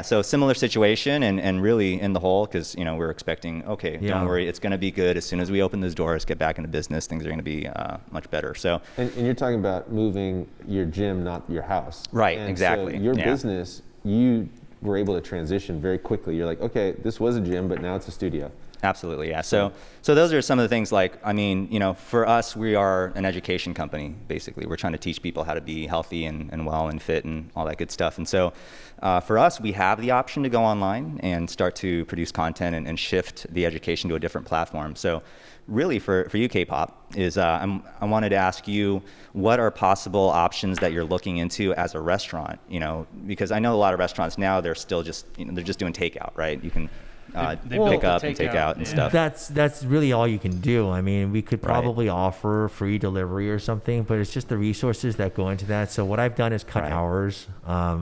so similar situation, and really in the hole, because we're expecting, don't worry, it's going to be good. As soon as we open those doors, get back into business, things are going to be much better. So and you're talking about moving your gym, not your house. Right, and exactly. So your business, you were able to transition very quickly. You're like, okay, this was a gym, but now it's a studio. Absolutely, yeah. So those are some of the things, for us, we are an education company, basically. We're trying to teach people how to be healthy and well and fit and all that good stuff. And so for us, we have the option to go online and start to produce content and shift the education to a different platform. So really for you, K-pop, is I wanted to ask you, what are possible options that you're looking into as a restaurant? Because I know a lot of restaurants now, they're still just, they're just doing takeout, right? You can They pick built up the and take takeout, out and yeah. stuff. That's really all you can do. I mean, we could Right. probably offer free delivery or something, but it's just the resources that go into that. So what I've done is cut Right. hours,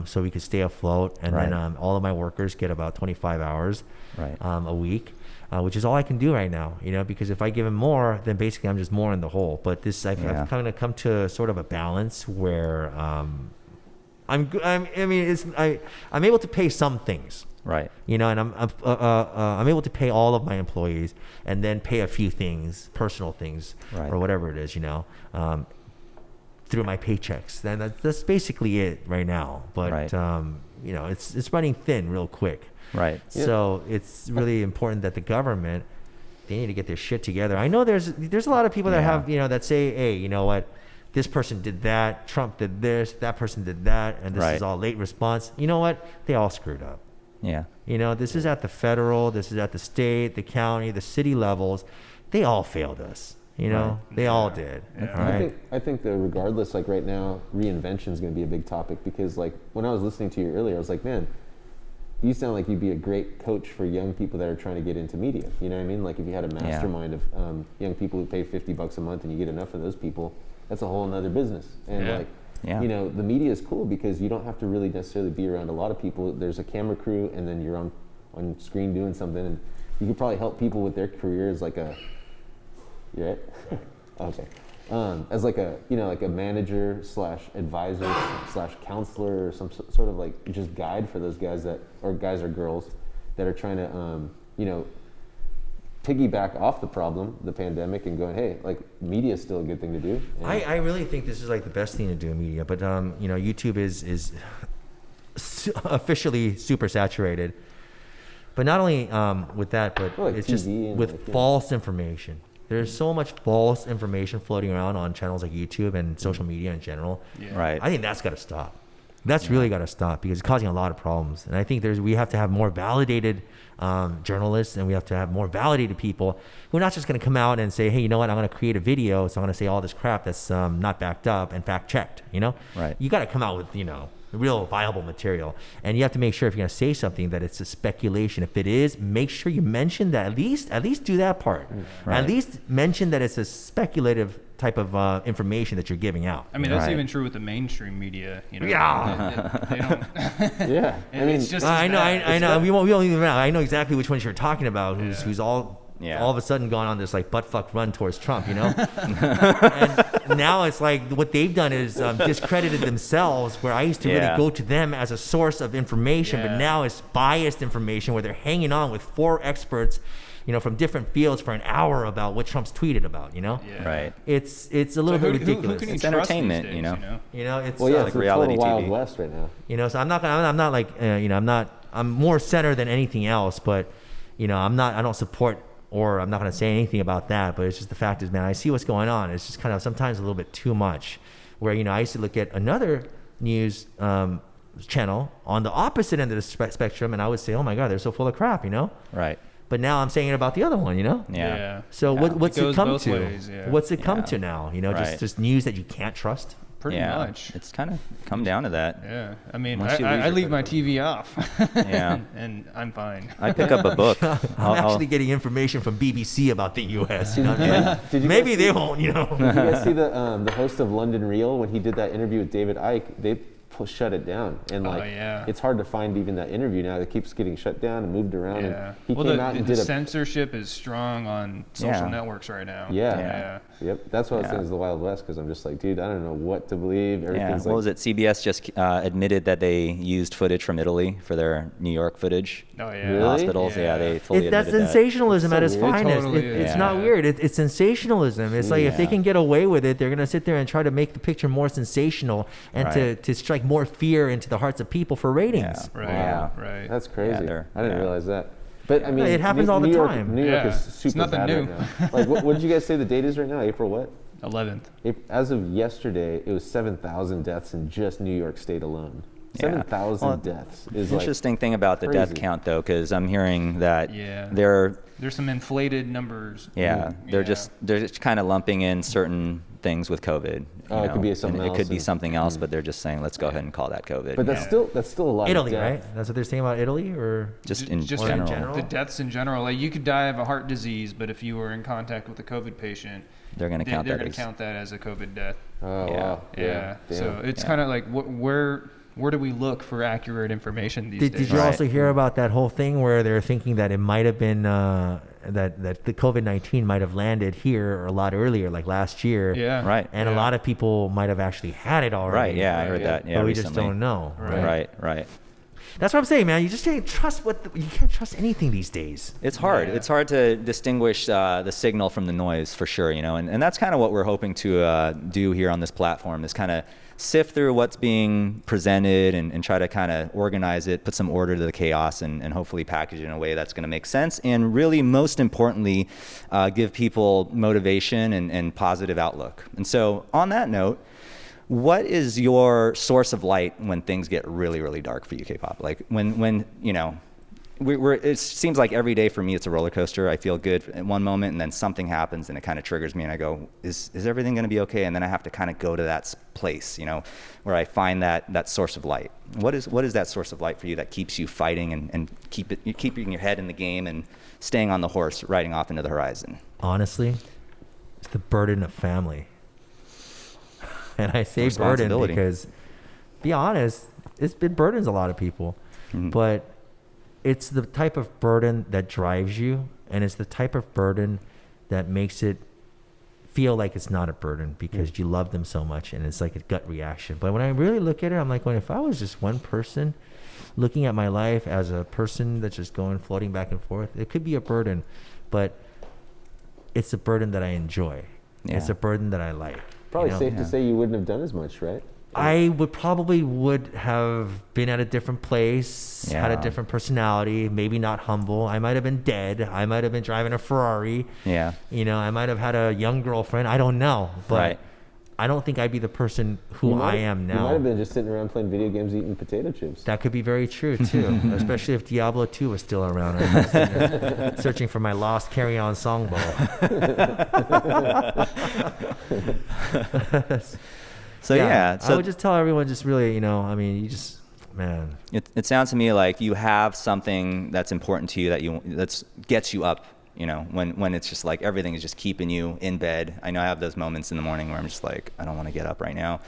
so we could stay afloat, and Right. then all of my workers get about 25 hours Right. a week, which is all I can do right now. Because if I give them more, then basically I'm just more in the hole. But I've kind of come to sort of a balance where I'm able to pay some things. Right. And I'm able to pay all of my employees and then pay a few things, personal things, Right. or whatever it is, through my paychecks. Then that's basically it right now. But Right. it's running thin real quick. Right. So it's really important that the government, they need to get their shit together. I know there's a lot of people that have that say, hey, you know what, this person did that, Trump did this, that person did that, and this Right. is all late response. You know what? They all screwed up. Yeah. This is at the federal, this is at the state, the county, the city levels. They all failed us. Right. They all did. Yeah. All right. I think that regardless, like right now, reinvention is going to be a big topic because like when I was listening to you earlier, I was like, man, you sound like you'd be a great coach for young people that are trying to get into media. You know what I mean? Like if you had a mastermind of young people who pay $50 a month and you get enough of those people, that's a whole nother business. And the media is cool because you don't have to really necessarily be around a lot of people. There's a camera crew and then you're on screen doing something, and you could probably help people with their careers like a, you right? Okay. As like a, like a manager / advisor / counselor or some sort of like just guide for those guys or girls that are trying to, piggyback off the problem, the pandemic, and going, hey, like media is still a good thing to do. And I really think this is like the best thing to do in media, but YouTube is officially super saturated. But not only with that, but like it's TV just and with like, false information. There's so much false information floating around on channels like YouTube and social media in general. Yeah. Right. I think that's got to stop. That's really got to stop because it's causing a lot of problems. And I think we have to have more validated journalists, and we have to have more validated people who are not just going to come out and say, hey, you know what, I'm going to create a video, so I'm going to say all this crap that's not backed up and fact checked. Right. You got to come out with real viable material, and you have to make sure if you're going to say something that it's a speculation. If it is, make sure you mention that at least do that part. Right. At least mention that it's a speculative type of information that you're giving out. I mean, that's Right. even true with the mainstream media. Yeah. They don't. yeah, I mean, it's just. I as know. bad. I know. We won't even. I know exactly which ones you're talking about. Who's all of a sudden gone on this like butt fuck run towards Trump. And now it's like what they've done is discredited themselves. Where I used to really go to them as a source of information, but now it's biased information where they're hanging on with 4 experts, from different fields for an hour about what Trump's tweeted about. Yeah. Right. It's a little bit ridiculous. Who can you It's trust entertainment, these days, It's well, yeah, like it's reality a total Wild TV. West right now. So I'm more center than anything else, but I don't support, or I'm not going to say anything about that, but it's just the fact is, man, I see what's going on. It's just kind of sometimes a little bit too much, where I used to look at another news channel on the opposite end of the spectrum, and I would say, oh my God, they're so full of crap, Right. But now I'm saying it about the other one, Yeah. So what's It it goes come both to? ways, yeah. What's it come Yeah. to now? Right. Just news that you can't trust. Pretty much. It's kind of come down to that. Yeah. I mean, Once you lose I your leave my TV off. Yeah. and I'm fine. I pick up a book. I'm actually getting information from BBC about the U.S. Did you Maybe guys they see- won't. Did you guys see the host of London Real when he did that interview with David Icke? They shut it down, and it's hard to find even that interview now. It keeps getting shut down and moved around. Yeah. And he Well, came out and the did a censorship is strong on social networks right now. Yeah. Yep, that's what I was Yeah. saying is the Wild West, because I'm just like, dude, I don't know what to believe. Yeah. Everything's What was it? CBS just admitted that they used footage from Italy for their New York footage. Oh yeah. Really? Hospitals. Yeah, they fully That's admitted that. sensationalism at its It's so weird. finest. Totally It's is. not Yeah. weird. It's sensationalism. It's like if they Yeah. can get away with it, they're going to sit there and try to make the picture more sensational and Right. to strike more fear into the hearts of people for ratings. Yeah. Right. Yeah. Right. That's crazy. they're- I didn't yeah. realize that. But I mean, It happens all the New York, time. New York Yeah. is It's super nothing bad new. right now. Like, what did you guys say the date is right now? April what? 11th. As of yesterday, it was 7,000 deaths in just New York State alone. Yeah. 7,000 Well, deaths is like Interesting thing about the death crazy. count, though, because I'm hearing that Yeah. they're There's some inflated numbers. they're just kind of lumping in certain things with COVID. Oh, it could be something else. It could be something else, but they're just saying, let's go ahead and call that COVID. But that's still a lot Italy, of death. right? That's what they're saying about Italy, or just in general? The deaths in general. Like, you could die of a heart disease, but if you were in contact with a COVID patient, they're going to count that as a COVID death. Oh, yeah. wow. Yeah. So it's kind of like, where do we look for accurate information these days? Did you also hear about that whole thing where they're thinking that it might have been that the COVID-19 might have landed here a lot earlier, like last year? Yeah. Right. And a lot of people might have actually had it already. Right. Yeah, I heard that. Yeah, but we recently. just don't know. Right. That's what I'm saying, man. You just can't trust you can't trust anything these days. It's hard. Yeah. It's hard to distinguish the signal from the noise, for sure. And that's kind of what we're hoping to do here on this platform, is kind of sift through what's being presented and try to kind of organize it, put some order to the chaos, and hopefully package it in a way that's going to make sense, and really, most importantly, give people motivation and positive outlook. And so on that note, what is your source of light when things get really, really dark for you, K-pop? Like when it seems like every day for me it's a roller coaster. I feel good at one moment, and then something happens and it kind of triggers me, and I go, is everything going to be okay? And then I have to kind of go to that place, where I find that source of light. What is that source of light for you that keeps you fighting and keeping your head in the game and staying on the horse, riding off into the horizon? Honestly, it's the burden of family. And I say burden because, be honest, it burdens a lot of people. Mm-hmm. But it's the type of burden that drives you, and it's the type of burden that makes it feel like it's not a burden because you love them so much, and it's like a gut reaction. But when I really look at it, I'm like, if I was just one person looking at my life as a person that's just floating back and forth, it could be a burden, but it's a burden that I enjoy. Yeah. It's a burden that I like. Probably safe to say you wouldn't have done as much, right? I would have been at a different place, had a different personality, maybe not humble. I might have been dead. I might have been driving a Ferrari. Yeah. I might have had a young girlfriend. I don't know. But I don't think I'd be the person who I am now. You might have been just sitting around playing video games, eating potato chips. That could be very true, too. Especially if Diablo 2 was still around. I'm searching for my lost Carry On songbowl. So I would just tell everyone, just really, you just, man. It sounds to me like you have something that's important to you that gets you up. When it's just like everything is just keeping you in bed. I know I have those moments in the morning where I'm just like, I don't want to get up right now.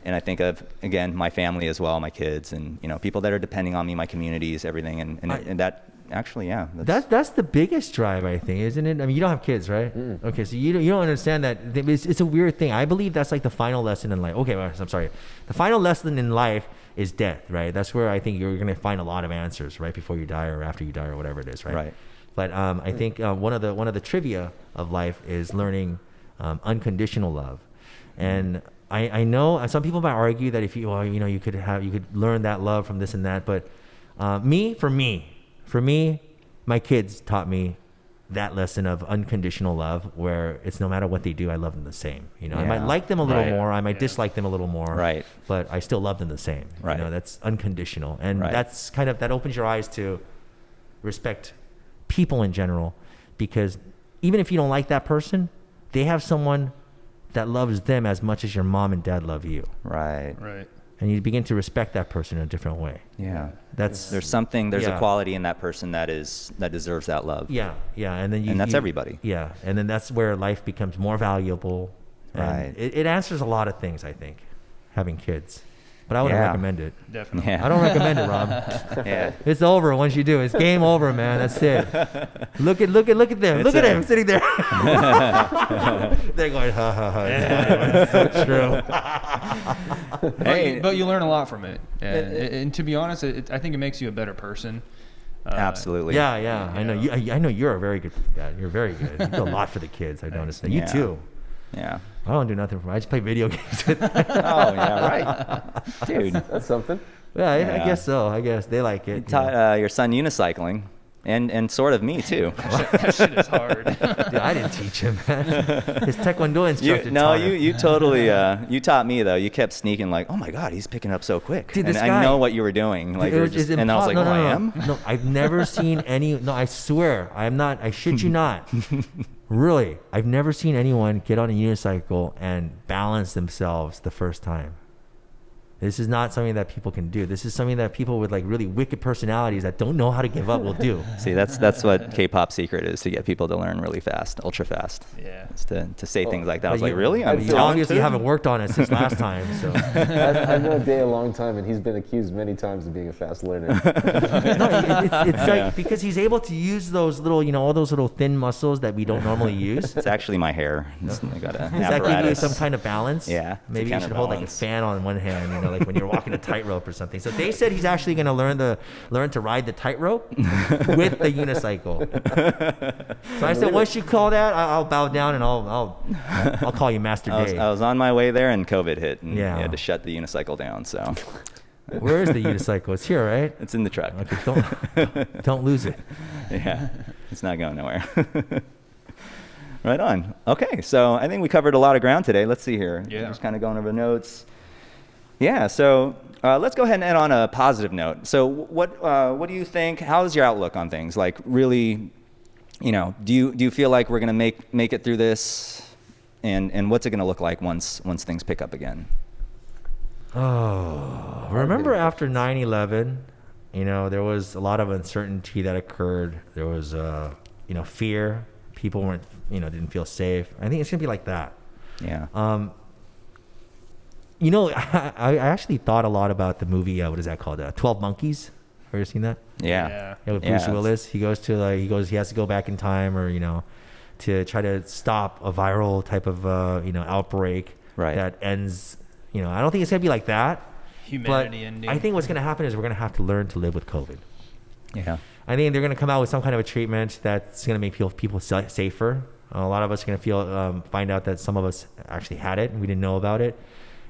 And I think of, again, my family as well, my kids, and people that are depending on me, my communities, everything, and that. Actually, yeah. That's the biggest drive, I think, isn't it? I mean, you don't have kids, right? Okay, so you don't understand that. It's a weird thing. I believe that's like the final lesson in life. Okay, I'm sorry. The final lesson in life is death, right? That's where I think you're going to find a lot of answers right before you die or after you die or whatever it is, right? Right. But I think one of the trivia of life is learning unconditional love, and I know some people might argue that if you could learn that love from this and that, but for me, my kids taught me that lesson of unconditional love, where it's no matter what they do, I love them the same. I might like them a little more, I might dislike them a little more, right? But I still love them the same. Right. That's unconditional, and that's kind of that opens your eyes to respect people in general, because even if you don't like that person, they have someone that loves them as much as your mom and dad love you. Right. And you begin to respect that person in a different way. Yeah. There's a quality in that person that deserves that love. Yeah. And then and that's everybody. Yeah. And then that's where life becomes more valuable. Right. It answers a lot of things, I think, having kids. But I wouldn't recommend it. Definitely. Yeah. I don't recommend it, Rob. It's over once you do. It's game over, man. That's it. Look at them. Look at him sitting there. They're going, ha ha ha. It's so true. But you learn a lot from it. And to be honest, I think it makes you a better person. Absolutely. Yeah. I know you're a very good guy. You're very good. You do a lot for the kids. I noticed that. You too. Yeah. I don't do nothing for them. I just play video games with them. Oh, yeah, right. Dude. That's something. Yeah, I guess so. I guess they like it. You taught your son unicycling. And sort of me too. That shit is hard. Dude, I didn't teach him, man. His Taekwondo instructor taught him. You totally, you taught me though. You kept sneaking like, oh my God, he's picking up so quick. Dude, and this I guy, know what you were doing. Like, and I was like, I am? No, I've never seen any, no, I swear, I'm not, I shit you not. Really, I've never seen anyone get on a unicycle and balance themselves the first time. This is not something that people can do. This is something that people with like really wicked personalities that don't know how to give up will do. See, that's what K-pop secret is, to get people to learn really fast, ultra fast. Yeah. It's to say things like that. I was like, really? You obviously haven't worked on it since last time. So I've known Day a long time, and he's been accused many times of being a fast learner. it's like because he's able to use those little, all those little thin muscles that we don't normally use. It's actually my hair. Does that give you some kind of balance? Yeah. Maybe you should hold like a fan on one hand, like when you're walking a tightrope or something. So they said he's actually going to learn to ride the tightrope with the unicycle. So I said, once you call that, I'll bow down and I'll call you Master Day. I was on my way there and COVID hit, and yeah. we had to shut the unicycle down. So where is the unicycle? It's here, right? It's in the truck. Okay, don't lose it. Yeah, it's not going nowhere. Right on. Okay, so I think we covered a lot of ground today. Let's see here. Yeah. Just kind of going over notes. Yeah, so let's go ahead and end on a positive note. So what do you think? How's your outlook on things? Like, really, do you feel like we're going to make it through this? And what's it going to look like once things pick up again? Oh, remember after 9/11, there was a lot of uncertainty that occurred. There was, fear. People weren't, didn't feel safe. I think it's going to be like that. Yeah. I actually thought a lot about the movie. What is that called? 12 Monkeys. Have you ever seen that? Yeah. With Bruce Willis. He goes to he has to go back in time, or to try to stop a viral type of outbreak that ends. I don't think it's gonna be like that. Humanity ending. I think what's gonna happen is we're gonna have to learn to live with COVID. Yeah. I think they're gonna come out with some kind of a treatment that's gonna make people safer. A lot of us are gonna find out that some of us actually had it and we didn't know about it.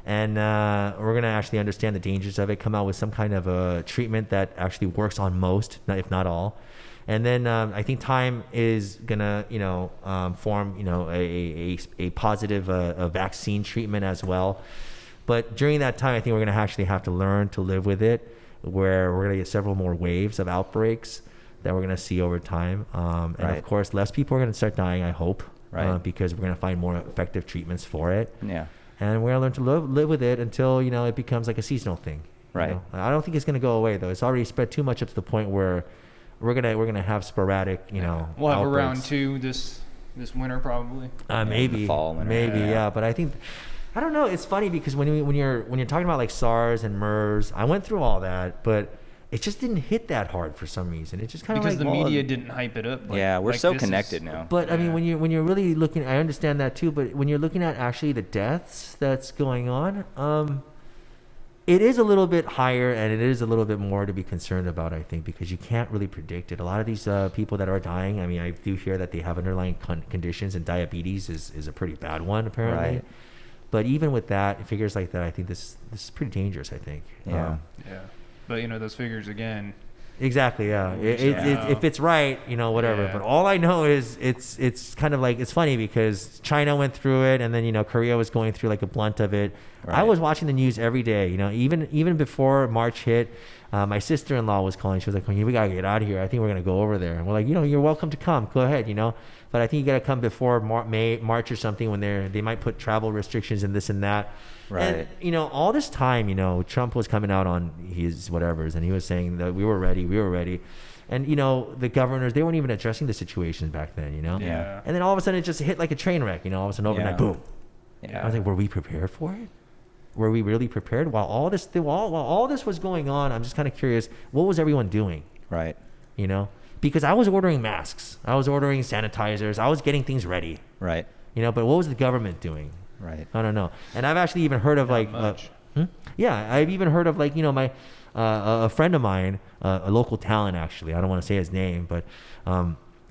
And we're going to actually understand the dangers of it, come out with some kind of a treatment that actually works on most, if not all. And then I think time is going to, form, a positive vaccine treatment as well. But during that time, I think we're going to actually have to learn to live with it, where we're going to get several more waves of outbreaks that we're going to see over time. And of course, less people are going to start dying, I hope, because we're going to find more effective treatments for it. Yeah. And we're gonna learn to live with it until it becomes like a seasonal thing. Right. I don't think it's gonna go away though. It's already spread too much up to the point where we're gonna have sporadic, We'll have outbreaks. a round 2 this winter probably. Maybe fall, winter. Maybe yeah. But I think I don't know. It's funny because when you're talking about like SARS and MERS, I went through all that, but it just didn't hit that hard for some reason. It just kind of because the media didn't hype it up. We're so connected now. But I mean, when you're really looking, I understand that too. But when you're looking at actually the deaths that's going on, it is a little bit higher, and it is a little bit more to be concerned about. I think because you can't really predict it. A lot of these people that are dying, I mean, I do hear that they have underlying conditions, and diabetes is a pretty bad one apparently. Right. But even with that, figures like that, I think this is pretty dangerous. I think. Yeah. Yeah. But those figures again. Exactly. Yeah. If it's right, whatever. Yeah. But all I know is it's kind of like, it's funny because China went through it, and then Korea was going through like a blunt of it. Right. I was watching the news every day. Even before March hit, my sister-in-law was calling. She was like, "We gotta get out of here. I think we're gonna go over there." And we're like, "You're welcome to come. Go ahead." But I think you gotta come before March or something, when they might put travel restrictions and this and that. Right. And all this time, Trump was coming out on his whatevers, and he was saying that we were ready. And the governors, they weren't even addressing the situation back then, Yeah. And then all of a sudden it just hit like a train wreck, all of a sudden overnight, boom. Yeah. I was like, were we prepared for it? Were we really prepared? While all this was going on, I'm just kind of curious, what was everyone doing? Right. Because I was ordering masks, I was ordering sanitizers, I was getting things ready. Right. But what was the government doing? Right. I don't know. And I've actually even heard of I've even heard of my a friend of mine, a local talent actually. I don't want to say his name, but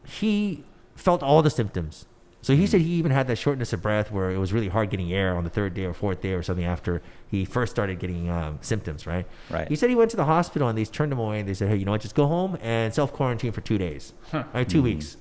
he felt all the symptoms. So he said he even had that shortness of breath where it was really hard getting air on the 3rd day or 4th day or something after he first started getting symptoms, right? Right. He said he went to the hospital and they turned him away and they said, hey, you know what, just go home and self-quarantine for 2 days, right? 2 weeks.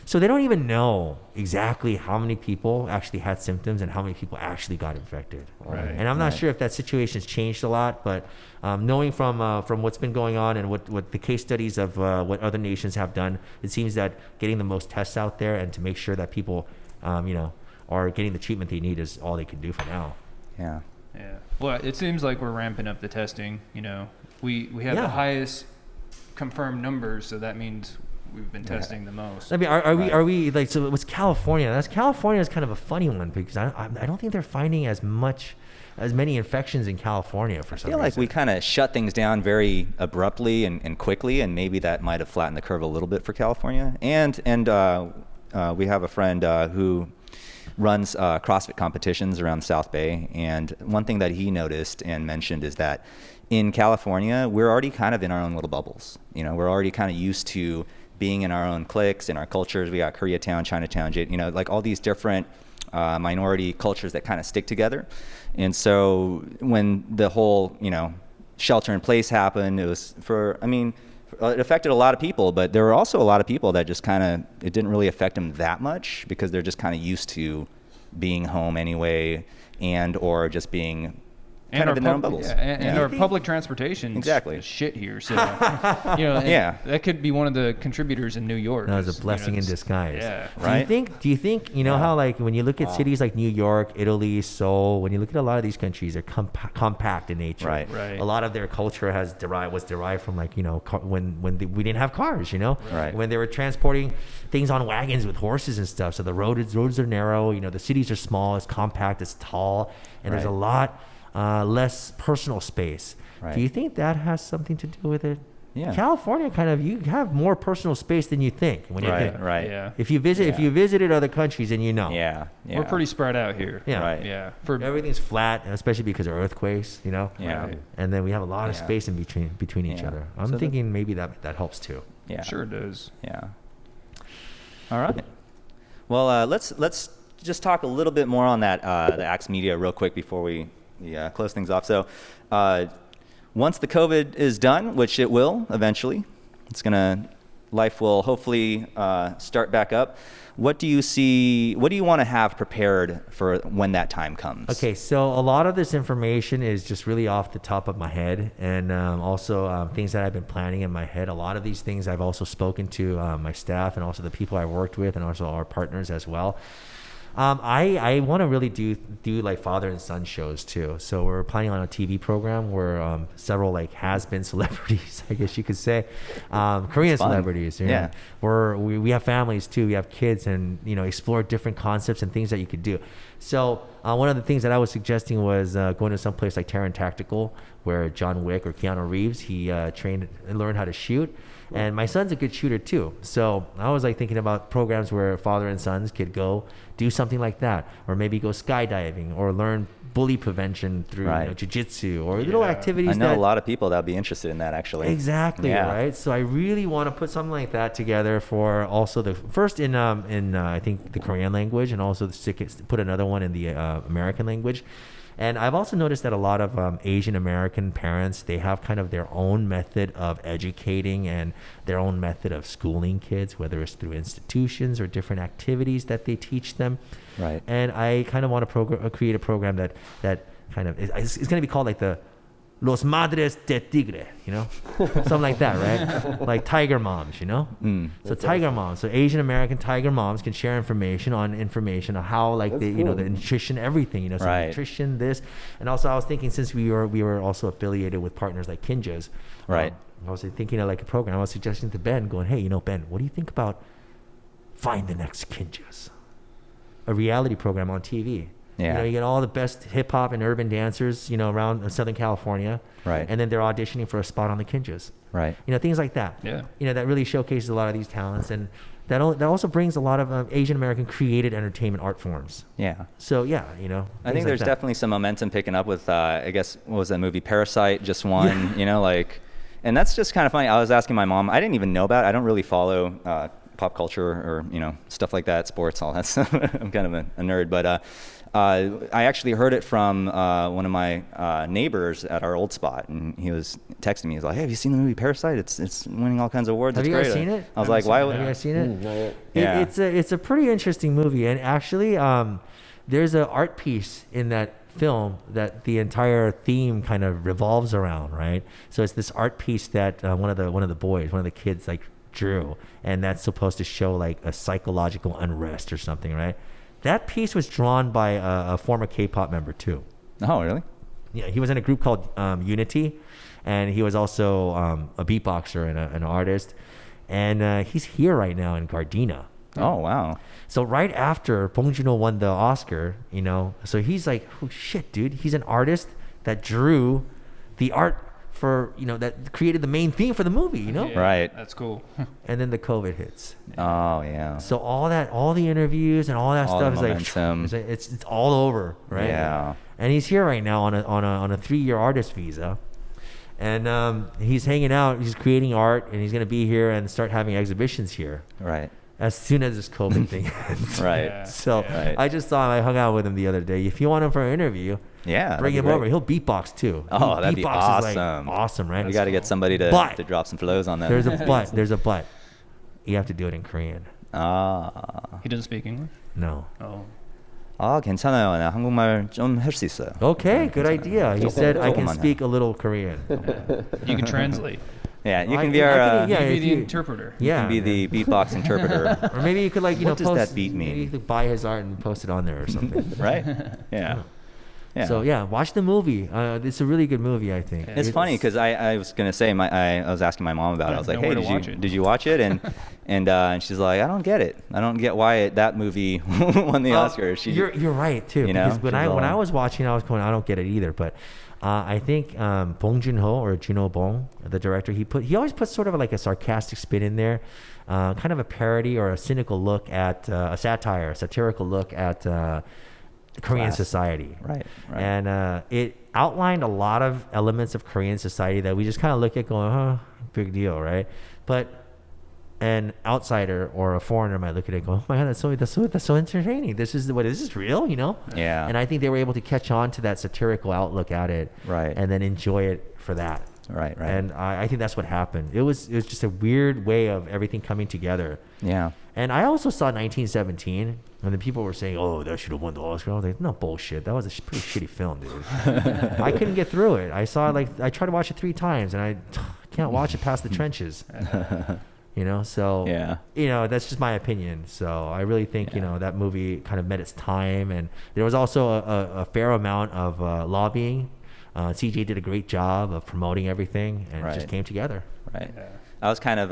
So they don't even know exactly how many people actually had symptoms and how many people actually got infected. Right. And I'm not sure if that situation's changed a lot, but knowing from what's been going on and what the case studies of what other nations have done, it seems that getting the most tests out there and to make sure that people, are getting the treatment they need is all they can do for now. Yeah. Yeah. Well, it seems like we're ramping up the testing. You know, we have the highest confirmed numbers, so that means we've been testing the most. I mean, are we like, so it was California. California is kind of a funny one because I don't think they're finding as many infections in California for some reason. I feel like we kind of shut things down very abruptly and quickly, and maybe that might have flattened the curve a little bit for California. And we have a friend who runs CrossFit competitions around South Bay, and one thing that he noticed and mentioned is that in California, we're already kind of in our own little bubbles. You know, we're already kind of used to being in our own cliques, in our cultures. We got Koreatown, Chinatown, like all these different minority cultures that kind of stick together. And so when the whole, shelter in place happened, it affected a lot of people, but there were also a lot of people that just it didn't really affect them that much because they're just kind of used to being home anyway or just being kind of in their own bubbles. Yeah, and our public transportation is shit here. So, that could be one of the contributors in New York. That was a blessing in disguise. Yeah. Right? Do you think, how like when you look at cities like New York, Italy, Seoul, when you look at a lot of these countries, they're compact in nature. Right. A lot of their culture was derived from like, when we didn't have cars, Right. When they were transporting things on wagons with horses and stuff. So the roads are narrow, the cities are small, it's compact, it's tall, and there's a lot less personal space. Right. Do you think that has something to do with it? Yeah. California you have more personal space than you think when you think. Right. Yeah. If you visited other countries, then Yeah. We're pretty spread out here. Yeah. Right. Yeah. Everything's flat, especially because of earthquakes, Yeah. Right. And then we have a lot of space in between each other. I'm thinking maybe that helps too. Yeah. Sure it does. Yeah. All right. Well, let's just talk a little bit more on that the Axe Media real quick before we close things off. So once the COVID is done, which it will eventually, life will hopefully start back up. What do you want to have prepared for when that time comes? Okay, so a lot of this information is just really off the top of my head, and also things that I've been planning in my head. A lot of these things I've also spoken to my staff and also the people I worked with and also our partners as well. I want to really do like father and son shows too. So we're planning on a TV program where several like has-been celebrities, I guess you could say, Korean celebrities. Where we have families too. We have kids, and explore different concepts and things that you could do. So one of the things that I was suggesting was going to some place like Terran Tactical, where John Wick or Keanu Reeves trained and learned how to shoot. And my son's a good shooter too. So I was like thinking about programs where father and sons could go do something like that, or maybe go skydiving or learn bully prevention through jiu-jitsu or little activities. I know a lot of people that would be interested in that actually. Exactly, right? So I really want to put something like that together for also the first in I think the Korean language, and also put another one in the American language. And I've also noticed that a lot of Asian American parents, they have kind of their own method of educating and their own method of schooling kids, whether it's through institutions or different activities that they teach them. Right. And I kind of want to create a program that kind of it's going to be called like the Los Madres de Tigre, something like that, right? Like tiger moms, So tiger moms, so Asian American tiger moms can share information on how like the nutrition, everything, so nutrition, this, and also I was thinking since we were also affiliated with partners like Kinjas, right? I was thinking of like a program. I was suggesting to Ben, going, hey, Ben, what do you think about Find the Next Kinjas, a reality program on TV? Yeah. You get all the best hip hop and urban dancers, around Southern California. Right. And then they're auditioning for a spot on the Kinjas. Right. Things like that. Yeah. That really showcases a lot of these talents, and that also brings a lot of Asian American created entertainment art forms. Yeah. So I think there's definitely some momentum picking up with I guess what was that movie, Parasite, just won. And that's just kind of funny. I was asking my mom. I didn't even know about it. I don't really follow pop culture or stuff like that, sports, all that stuff. I'm kind of a nerd, but I actually heard it from one of my neighbors at our old spot, and he was texting me. He's like, "Hey, have you seen the movie Parasite? It's winning all kinds of awards. Have it's you great." guys seen it? I was like, "Why would?" Have you guys seen it? Not yet. Yeah. It's a pretty interesting movie, and actually, there's an art piece in that film that the entire theme kind of revolves around, right? So it's this art piece that one of the kids like drew, and that's supposed to show like a psychological unrest or something, right? That piece was drawn by a former K-pop member too. Oh, really? Yeah, he was in a group called Unity, and he was also a beatboxer and an artist, and he's here right now in Gardena. Oh, wow. So right after Bong Joon-ho won the Oscar, so he's like, oh shit, dude, he's an artist that drew the art for, that created the main theme for the movie, Yeah, Right. That's cool. And then the COVID hits. Oh, yeah. So all the interviews and all that All stuff the is momentum. like, it's all over, right? Yeah. And he's here right now on a 3-year artist visa. And he's hanging out, he's creating art, and he's going to be here and start having exhibitions here Right. as soon as this COVID thing ends. Right. Yeah. So Right. I just saw him. I hung out with him the other day. If you want him for an interview, Yeah. bring him over. He'll beatbox too. Oh, that'd be Beatbox is, like, awesome. awesome, right? We got to get somebody But- to drop some flows on that. There's a but. There's a but. You have to do it in Korean. 아, He doesn't speak English. No. Oh. 괜찮아요. 나 한국말 좀 할 수 있어요. Okay, good idea. He said I can 조금만 speak a little Korean. You can translate. Yeah, you I can be can- our I can- yeah, you if be the you- interpreter. you Yeah. can be the beatbox interpreter. Or maybe you could What does post, that beat mean? Maybe you could buy his art and post it on there or something. Right? Yeah. Yeah. So yeah, watch the movie. It's a really good movie, I think. It's funny because I was gonna say I was asking my mom about it. I was like, Know "Hey, where to watch it. did you watch it?" And she's like, "I don't get it. I don't get why that movie won the Oscar." You're right too. You know, Because when she's I all- was watching, I was going, I don't get it either. But I think Bong Joon-ho or Juno Bong, the director, he always puts sort of like a sarcastic spin in there, kind of a parody or a cynical look at a satirical look at Korean Class. society. Right. Right. And it outlined a lot of elements of Korean society that we just kind of look at going, huh, big deal, right? But an outsider or a foreigner might look at it and go, oh my God, that's so entertaining. This is real, Yeah. And I think they were able to catch on to that satirical outlook at it, Right. and then enjoy it for that. Right. Right. And I think that's what happened. It was just a weird way of everything coming together. yeah. And I also saw 1917, and the people were saying, "Oh, that should have won the Oscar." I was like, "No bullshit. That was a pretty shitty film, dude." I couldn't get through it. I saw it I tried to watch it 3 times, and I can't watch it past the trenches. So Yeah. that's just my opinion. So I really think that movie kind of met its time, and there was also a fair amount of lobbying. CJ did a great job of promoting everything, and it just Right. came together. Right. I was kind of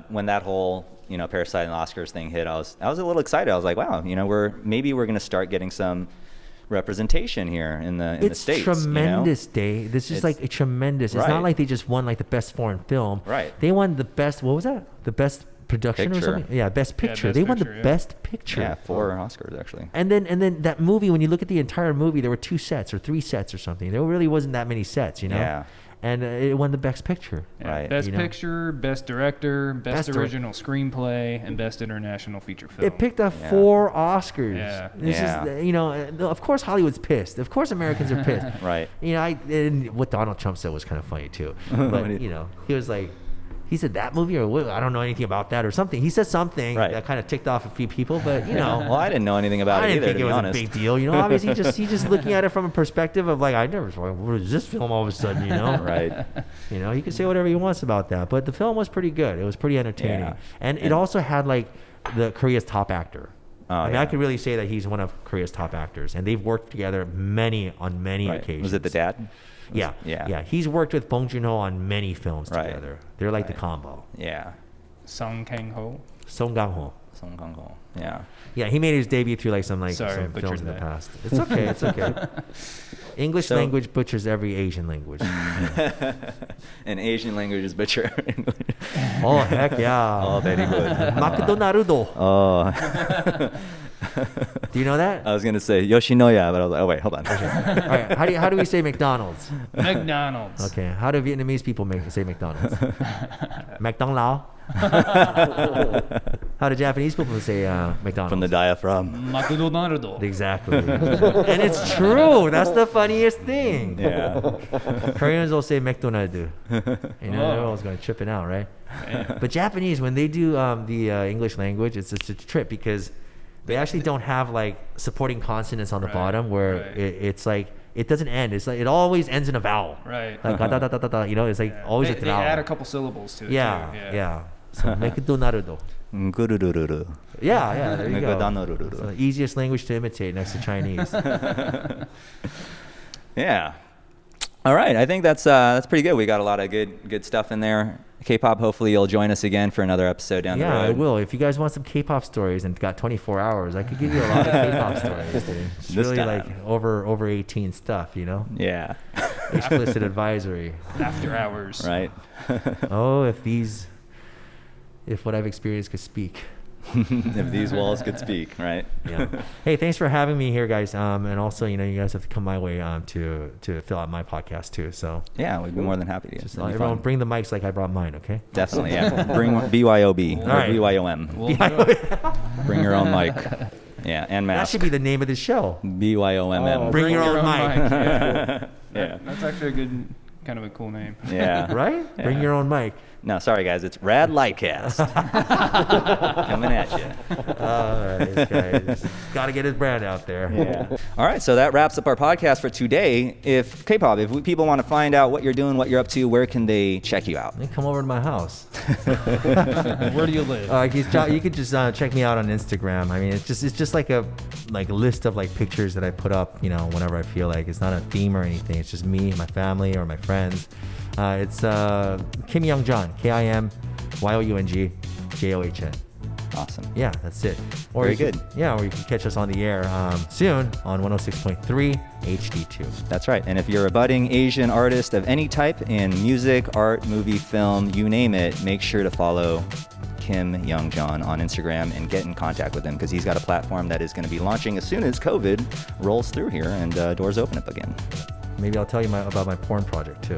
when that whole Parasite and Oscars thing hit. I was a little excited. I was like, wow, we're going to start getting some representation here in the It's States. tremendous, Dave. This is It's- like a tremendous. It's Right. not like they just won like the best foreign film. Right. They won the best. What was that? The best production Picture. or something? Yeah, best picture. Best they won Picture, the yeah. best picture. Yeah, 4 Oscars actually. And then that movie, when you look at the entire movie, there were 2 sets or 3 sets or something. There really wasn't that many sets, Yeah. And it won the best picture. Yeah. Right. Best You know. Picture, Best Director, Best Best dir- Original Screenplay, and Best International Feature Film. It picked up Yeah. 4 Oscars. Yeah. This Yeah. is, of course Hollywood's pissed. Of course Americans are pissed. Right. And what Donald Trump said was kind of funny too. What But, did- he was like, he said that movie or what, I don't know anything about that or something. He said something Right. that kind of ticked off a few people, but Well, I didn't know anything about I it didn't either, think to it be was honest. a big deal. Obviously he's just looking at it from a perspective of like, I never saw, what is this film all of a sudden, Right. He can say whatever he wants about that, but the film was pretty good. It was pretty entertaining, Yeah. and it also had like the Korea's top actor. Oh, I mean, yeah. I could really say that he's one of Korea's top actors, and they've worked together on many Right. occasions. Was it the dad? Yeah, Yeah. He's worked with Bong Joon-ho on many films Right. together. They're like the Right. combo. Yeah. Song Kang-ho. Song Kang-ho. Song Kang-ho. Yeah. Yeah, he made his debut through like some Sorry, I some butchered films in the that. past. It's okay. It's okay. English So- language butchers every Asian language. An Asian language is butcher. Oh heck yeah! Oh, very good. McDonald's. Oh. Do you know that? I was gonna say Yoshinoya, but I was like, oh wait, hold on. All right. How do we say McDonald's? McDonald's. Okay. How do Vietnamese people say McDonald's? McDonald's. How do Japanese people say McDonald's? From the diaphragm. McDonald's. Exactly. And it's true. That's the funniest thing. Yeah. Koreans will say McDonald's. You know, everyone's going to trip it out, right? Yeah. But Japanese, when they do the English language, it's a trip because they actually don't have like supporting consonants on the bottom where it's like, it doesn't end. It's like it always ends in a vowel. Right. Like da, da, da, da, da, you know, it's like always a They vowel. add a couple syllables to it. Yeah, too. yeah. So McDonald's. Gurururu. Yeah, there you go. McDonald's. It's the easiest language to imitate next to Chinese. Yeah. All right. I think that's pretty good. We got a lot of good stuff in there. K-pop, hopefully you'll join us again for another episode down the road. Yeah, I will. If you guys want some K-pop stories and got 24 hours, I could give you a lot of K-pop stories. Dude. It's This really time. like over 18 stuff, you know? Yeah. Explicit advisory. After hours. Right. Oh, if what I've experienced could speak. If these walls could speak, right? Yeah. Hey, thanks for having me here, guys. And also, you know, you guys have to come my way to fill out my podcast too. So Yeah, we'd be more than happy to. just It'd be everyone fun. bring the mics like I brought mine, okay? Definitely, yeah. Bring BYOB or right. BYOM. We'll do it. Bring your own mic. Yeah, and That mask. should be the name of the show. BYOMM. Bring your own mic. Yeah. Yeah. That's actually a good, kind of a cool name. Yeah. Right? Bring Yeah. your own mic. No, sorry guys, it's RAD LightCast. Coming at you. This guy just got to get his brand out there. Yeah. All right, so that wraps up our podcast for today. If K-pop, people want to find out what you're doing, what you're up to, where can they check you out? Then come over to my house. Where do you live? You could just check me out on Instagram. I mean, it's just like a list of like pictures that I put up, you know, whenever I feel like. It's not a theme or anything. It's just me, my family, or my friends. It's Kim Young John, KIMYOUNG Awesome. Yeah, that's it. Or Very you can- good. Yeah, or you can catch us on the air soon on 106.3 HD2. That's right. And if you're a budding Asian artist of any type in music, art, movie, film, you name it, make sure to follow Kim Young John on Instagram and get in contact with him because he's got a platform that is going to be launching as soon as COVID rolls through here and doors open up again. Maybe I'll tell you about my porn project too.